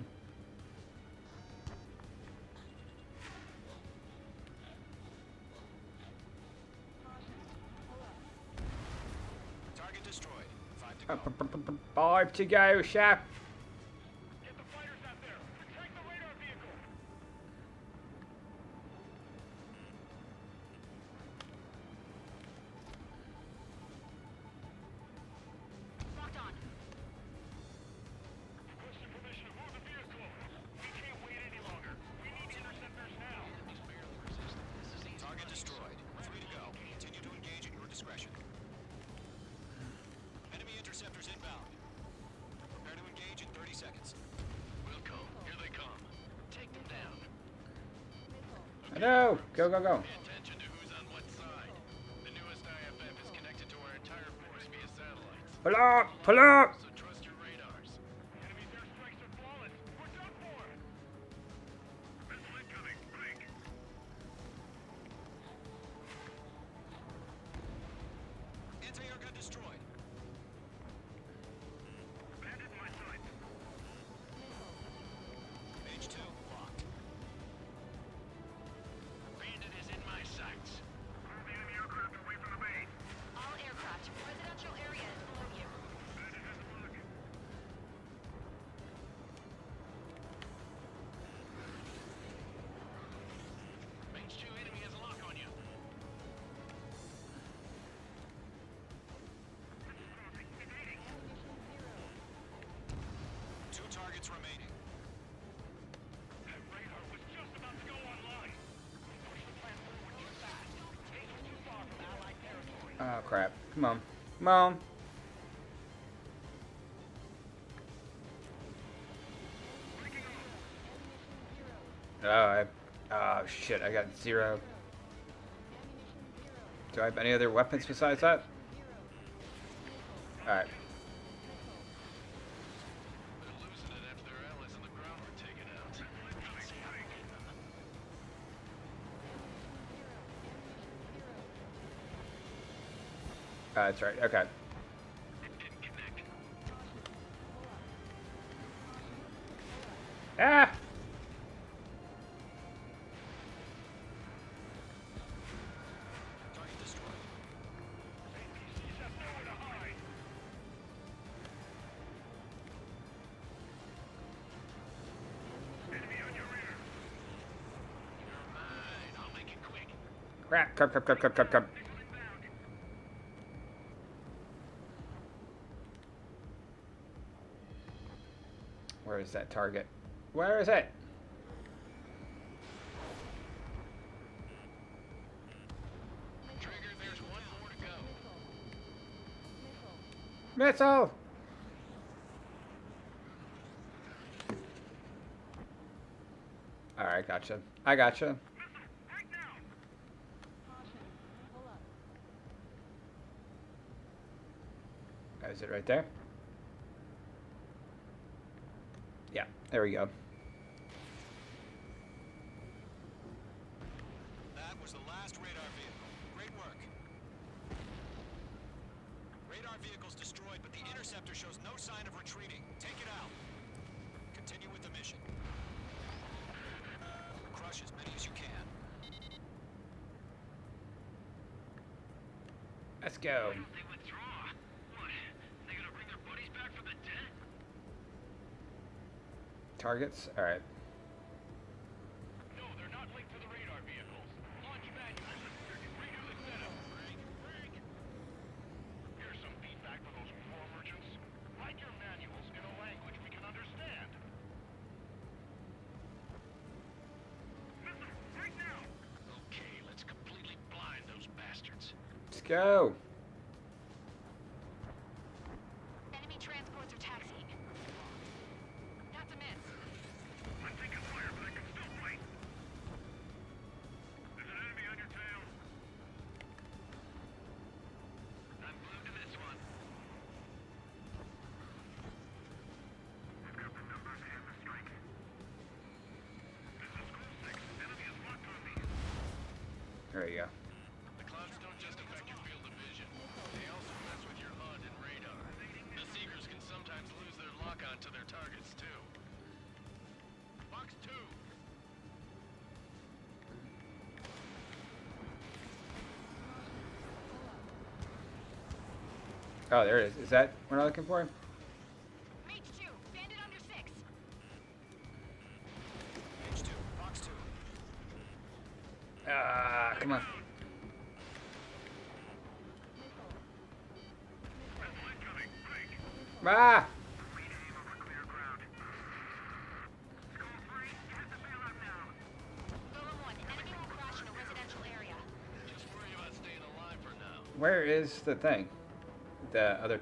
Target destroyed. 5 to go. 5 to go, chef. Get the fighters out there! Protect the radar vehicle! Locked on. Requesting permission to move the vehicle! We can't wait any longer! We need interceptors now! Target destroyed. 3 to go. Continue to engage at your discretion. Enemy interceptors inbound. Prepare to engage in 30 seconds. Wilco, here they come. Take them down. I know. Go, go, go. Pay attention to who's on what side. The newest IFF is connected to our entire force via satellites. Pull up. Pull up. So trust your radars. Enemy's airstrikes are flawless. We're done for! Missile incoming. Blink! Anti-air gun destroyed. Bandit in my sights. Mage 2 locked. Bandit is in my sights. Move the enemy aircraft away from the base. All aircraft. Residential area is below you. Bandit has a mark. Mage 2, enemy has a lock on you. Two targets remaining. That radar was just about to go Oh, crap. Come on. Come on. Oh, shit. I got 0. Do I have any other weapons besides that? Alright. They're losing it after their allies on the ground were taken out. That's right. Okay. It didn't connect. Ah! Target destroyed. You're mine. I'll make it quick. Crap. Come. Where is that target? Where is it? Trigger, there's one more to go. Missile! Alright, gotcha. I gotcha. Is it right there? Yeah, there we go. That was the last radar vehicle. Great work. Radar vehicle's destroyed, but the interceptor shows no sign of retreating. Take it out. Continue with the mission. Crush as many as you can. Let's go. They withdraw. What? They gonna bring their buddies back from the dead? Targets? Alright. No, they're not linked to the radar vehicles. Launch manual. Redo the setup. Break. Here's some feedback for those war merchants. Write your manuals in a language we can understand. Missile, right now! Okay, let's completely blind those bastards. Let's go. Enemy transports are taxiing. That's a miss. I'm taking fire, but I can still fight. There's an enemy on your tail. I'm glued to this one. I've got the numbers and the strike. This is School 6. Enemy is locked on me. There you go. The clouds don't just affect your field of vision. They also mess with your HUD and radar. The Seekers can sometimes lose their lock-on to their targets, too. Box 2. Oh, there it is. Is that what I'm looking for? Mage 2, bandit under 6. H2. Box 2. Ah, come on. Incoming. Break. Ah! Lead aim over clear ground. School 3, hit the bailout now. Golem 1, enemy will crash in a residential area. Just worry about staying alive for now. Where is the thing? The other...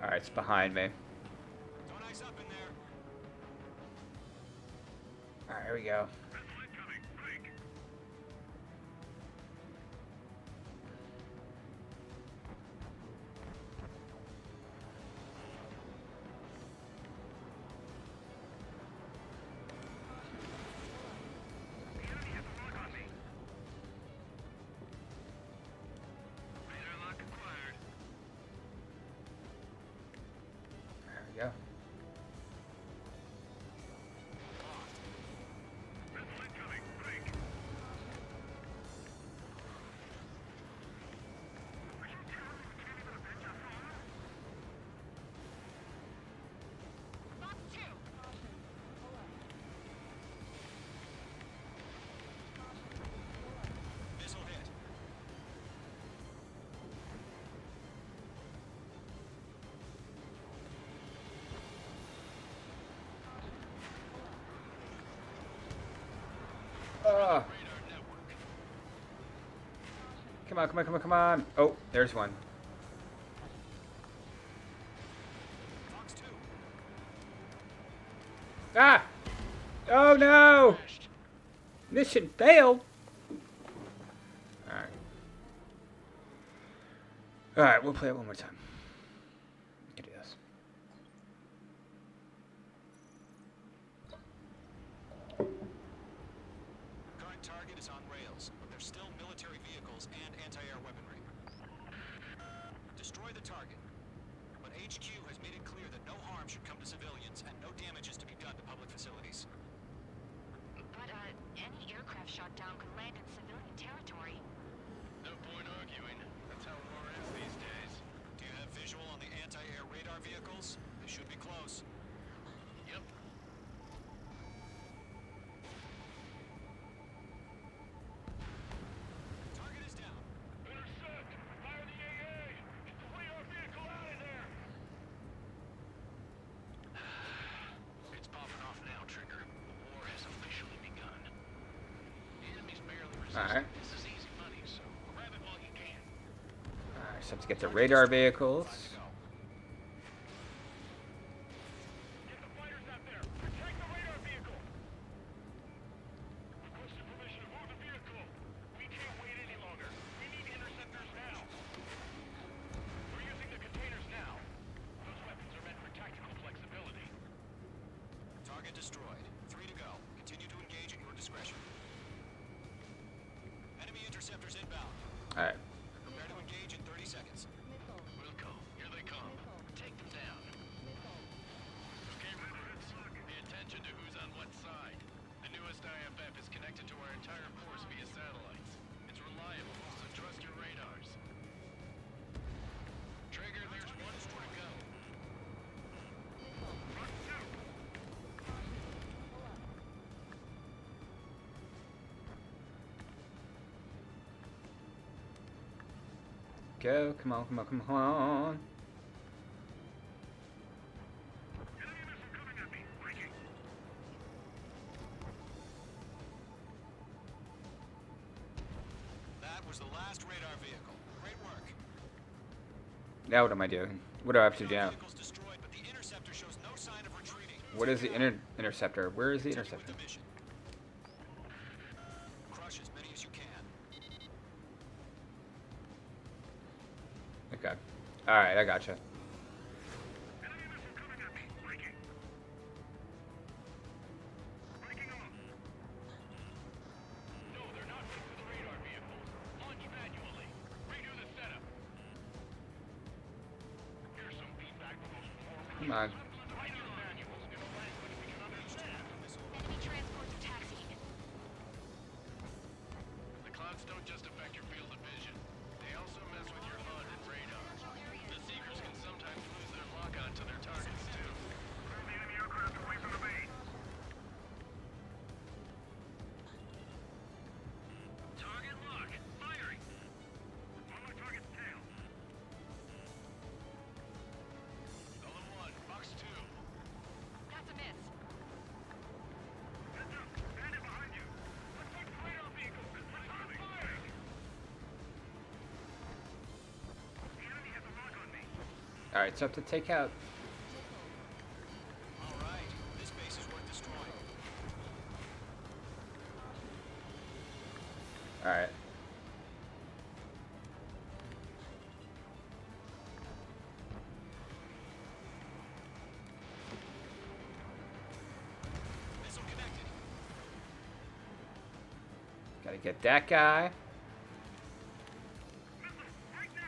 Alright, it's behind me. Don't ice up in there. Alright, here we go. Missile incoming. Break. The enemy has a lock on me. Radar lock acquired. There we go. Missile incoming. Break. Are you telling me we can't even avenge our fallen? Box 2. Missile hit. Ah, Radar network. come Come on, come on, come on, come on. Oh, there's one. Fox 2. Ah! Oh no! Mission failed. Alright. Alright, we'll play it one more time. We can do this. Current target is on rails, but there's still military vehicles and anti-air weaponry. Destroy the target. But HQ has made it clear that no harm should come to civilians and no damage is to be done to public facilities. But, any aircraft shot down could land in civilian territory. No point arguing. That's how war is these days. Do you have visual on the anti-air radar vehicles? They should be close. Yep. Target is down. Intercept! Fire the AA! Get the radar vehicle out of there! It's popping off now, Trigger. The war has officially begun. The enemy's barely resisting. Alright. This is easy money, so grab it while you can. Alright, so let's get the radar vehicles. Get the fighters out there! Protect the radar vehicle! Requested permission to move the vehicle. We can't wait any longer. We need interceptors now. We're using the containers now. Those weapons are meant for tactical flexibility. Target destroyed. 3 to go. Continue to engage at your discretion. Enemy interceptors inbound. Alright. Prepare to engage in 30 seconds. Wilco, here they come. Take them down. Okay, recruits. Pay attention to who's on what side. The newest IFF is connected to our entire force via satellites. It's reliable, so trust your radars. Trigger, there's one more to go. Go, come on, come on, come on. That was the last radar vehicle. Great work. Now what am I doing? What do I have to do now? Vehicle's destroyed, but the interceptor shows no sign of retreating. What is the interceptor? Where is the Continue with interceptor? the mission. Crush as many as you can. Okay. Alright, I gotcha. No, they're not fit for the radar vehicles. Launch manually. Redo the setup. Here's some feedback from those four. Come on. Write your manuals in a language we can understand. Enemy transports taxiing. The clouds don't just affect your field of vision. They also mess with your HUD and radar. The Seekers can sometimes lose their lock-on to their targets, too. Move the enemy aircraft away from the base. Target lock. Firing. On my target's tail. Golem 1, Fox 2. That's a miss. Heads up. Bandit behind you. Let's take the radar vehicle. Return fire. The enemy has a lock on me. Alright, so I have to take out. All right. This base is worth destroying. Alright. Missile connected. Gotta get that guy. Right now.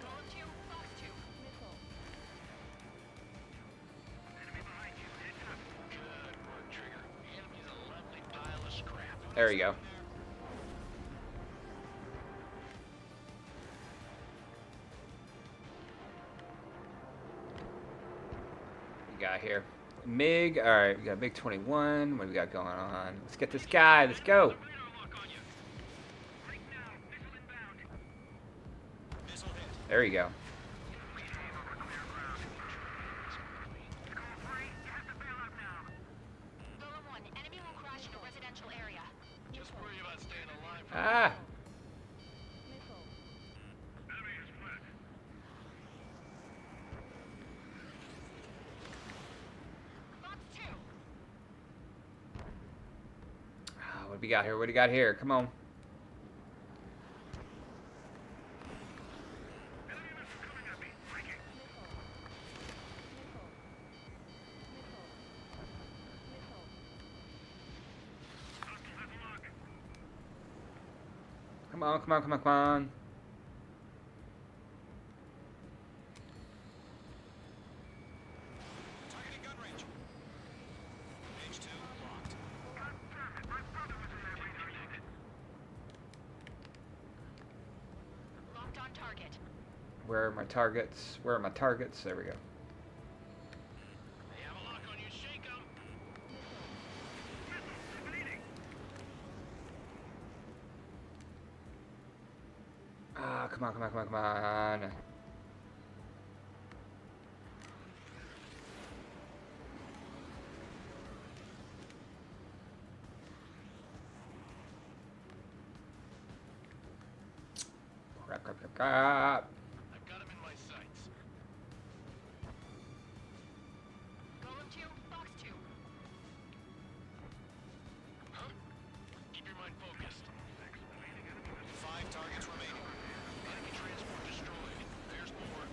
Golem 2, Fox 2. Enemy behind you. Heads up. Good work, Trigger. The enemy's a lovely pile of scrap. There we go. We got here. MiG. Alright, we got MiG 21. What do we got going on? Let's get this guy. Let's go. Radar lock on you. Right now. Missile inbound. Missile hit. There you go. Clear ground. Score 3. we got here? What do you got here? Come on. Come on, come on, come on, come on. Targeting gun range. Page 2 locked. Locked on target. Where are my targets? Where are my targets? There we go. They have a lock on you. Shake 'em. Ah, come on, come on, come on, come on. Crap, crap, crap, crap. I've got him in my sights. Golem 2, box 2. Huh? Keep your mind focused. 5 targets remaining. Enemy transport destroyed. There's more.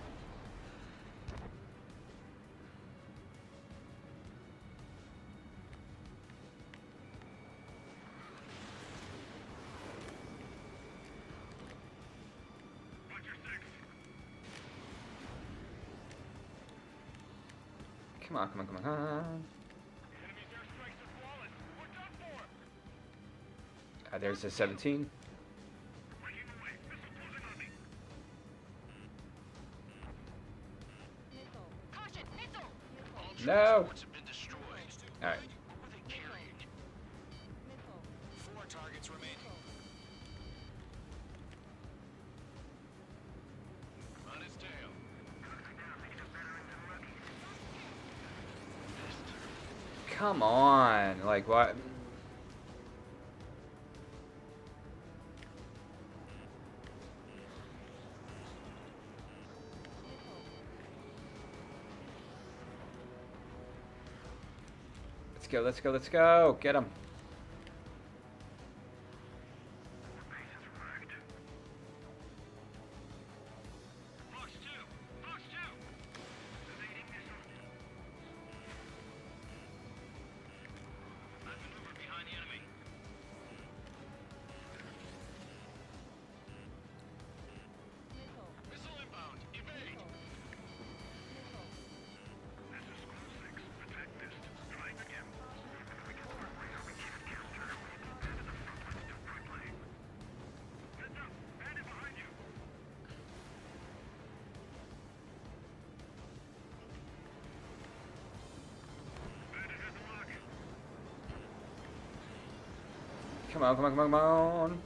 Come on, come on, come on, come on. There's the 17. Caution, missile! All No. transports have been destroyed. All right. What were they carrying? 4 targets remaining. On his tail. Come on. Like, what? Let's go, let's go, let's go. Get him. Box 2! Box 2! Evading missile. I've maneuvered behind the enemy. Missile inbound. Evade. This is School 6. Attack missed. Trying again. Heads up. Bandit behind you. Bandit has the lock. Come on, come on, come on, come on.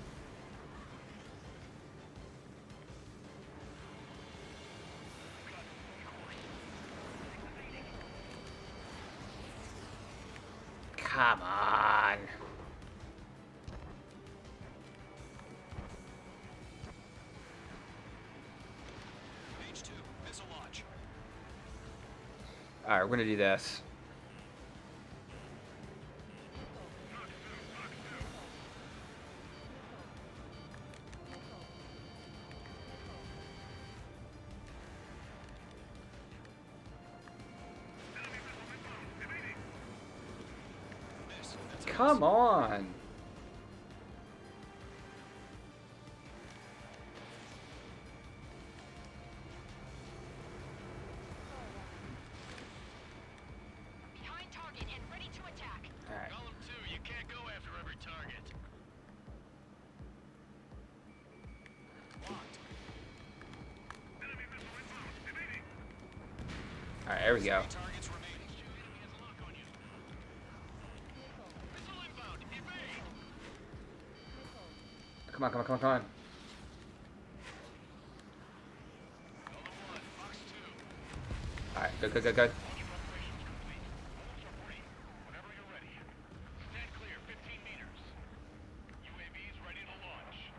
Come on. Page 2. Missile launch. All right, we're gonna do this. Miss. That's a Come on. Behind target and ready to attack. All right. Column 2, you can't go after every target. Locked. Enemy missile inbound. Evading. All right, there we go. 3 targets remaining. Enemy has a lock on you. Missile inbound. Evade. Come on, come on, come on, come on. Column 1, box 2. All right, good, good, good, good. Launch preparations complete. Bullets are free. Whenever you're ready. Stand clear, 15 meters. UAVs ready to launch.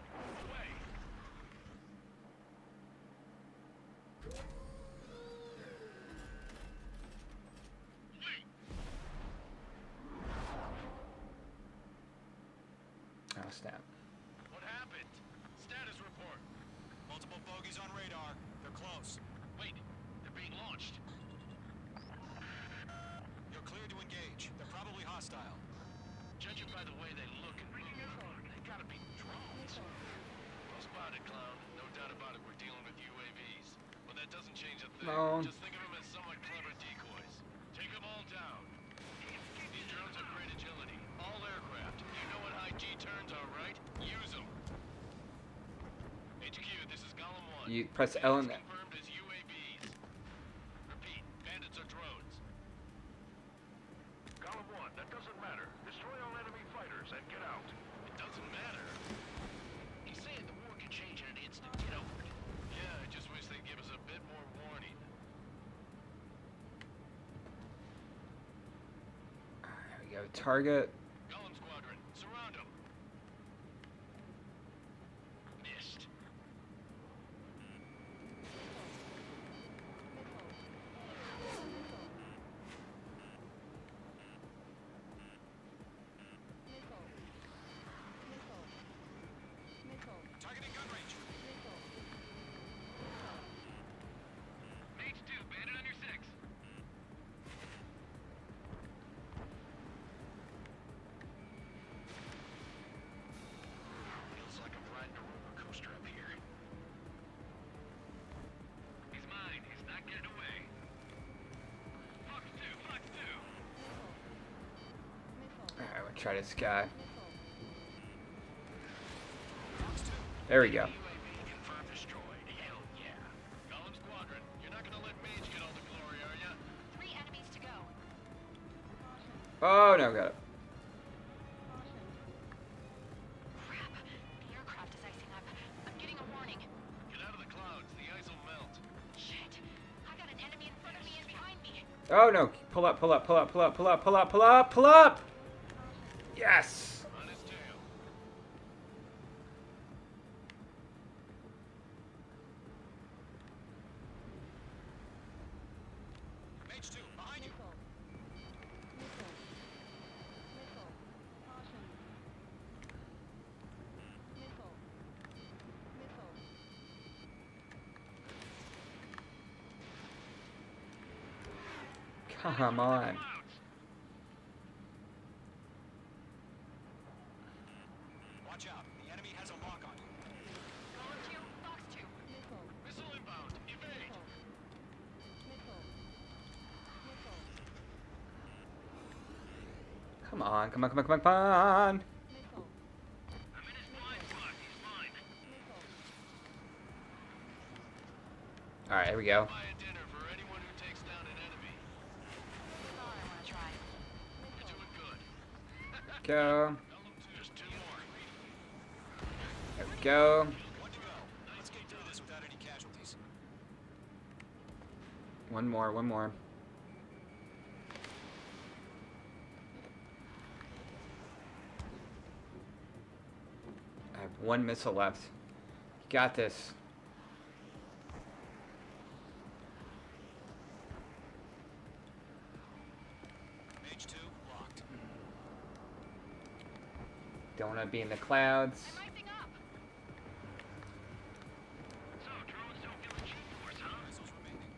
Away. Wait. Come on. Just think of them as somewhat clever decoys. Take them all down. These drones have great agility. All aircraft. You know what high G turns are, right? Use them. HQ, this is Golem 1. You press L and Confirmed as UAVs. Repeat, bandits are drones. Golem 1, that doesn't matter. Destroy all enemy fighters and get out. It doesn't matter. He's saying the war could change in an instant. Get over it. Yeah, I just wish they'd give us a bit more warning. there we go. Target. Golem Squadron, surround them. Missed. Targeting gun range. Mage 2, bandit on your 6. Feels like I'm riding a roller coaster up here. He's mine. He's not getting away. Fox 2, Fox 2. Alright, we'll try this guy. There we go. UAV confirmed destroyed. Hell yeah. Golem Squadron, you're not gonna let Mage get all the glory, are ya? 3 enemies to go. Oh, no, got it. Crap. The aircraft is icing up. I'm getting a warning. Get out of the clouds, the ice will melt. Shit. I got an enemy in front of me and behind me. Oh, no. Pull up, pull up, pull up, pull up, pull up, pull up, pull up, pull up! Yes! On his tail. Mage 2, behind you. Come on. Watch out, the enemy has a lock on you. Golem 2, Fox 2. Missile inbound, evade. Come on, come on, come on, come on, come on! I'm in his blind spot. He's mine. Alright, here we go. Buy a dinner for anyone who takes down an enemy. That's all I want to try. You're doing good. Go. Golem 2, just 2 more. There we go. One to go. Let's get through this without any casualties. One more, one more. I have 1 missile left. Got this. Mage 2, locked. Don't want to be in the clouds. I'm icing up. So, drones don't feel the G-force, huh? Missiles remaining.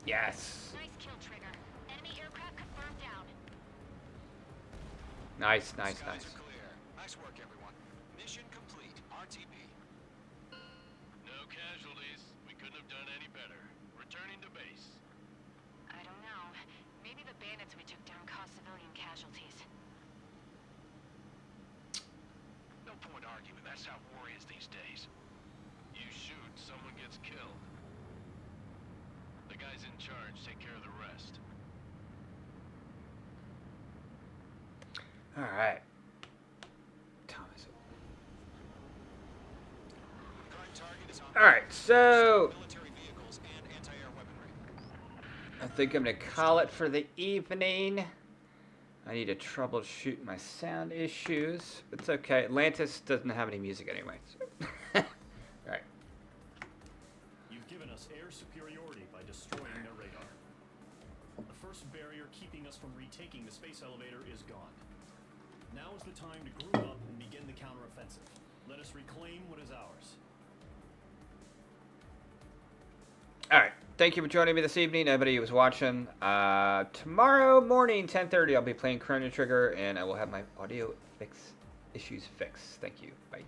Yes. Nice kill, Trigger. Enemy aircraft confirmed down. Nice, nice, Skies nice. are clear. Nice work, everyone. Mission complete. RTB. No casualties. We couldn't have done any better. Returning to base. I don't know. Maybe the bandits we took down caused civilian casualties. No point arguing. That's how war is these days. You shoot, someone gets killed. The guys in charge take care of the rest. Alright. Thomas. Current target is on. Alright, so Military vehicles and anti-air weaponry. I think I'm going to call it for the evening. I need to troubleshoot my sound issues. It's okay. Atlantis doesn't have any music anyway. So. Alright. You've given us air superiority by destroying their radar. The first barrier keeping us from retaking the space elevator is gone. Now is the time to group up and begin the counteroffensive. Let us reclaim what is ours. Alright. Thank you for joining me this evening, everybody who was watching. Tomorrow morning, 10:30, I'll be playing Chrono Trigger, and I will have my audio issues fixed. Thank you. Bye.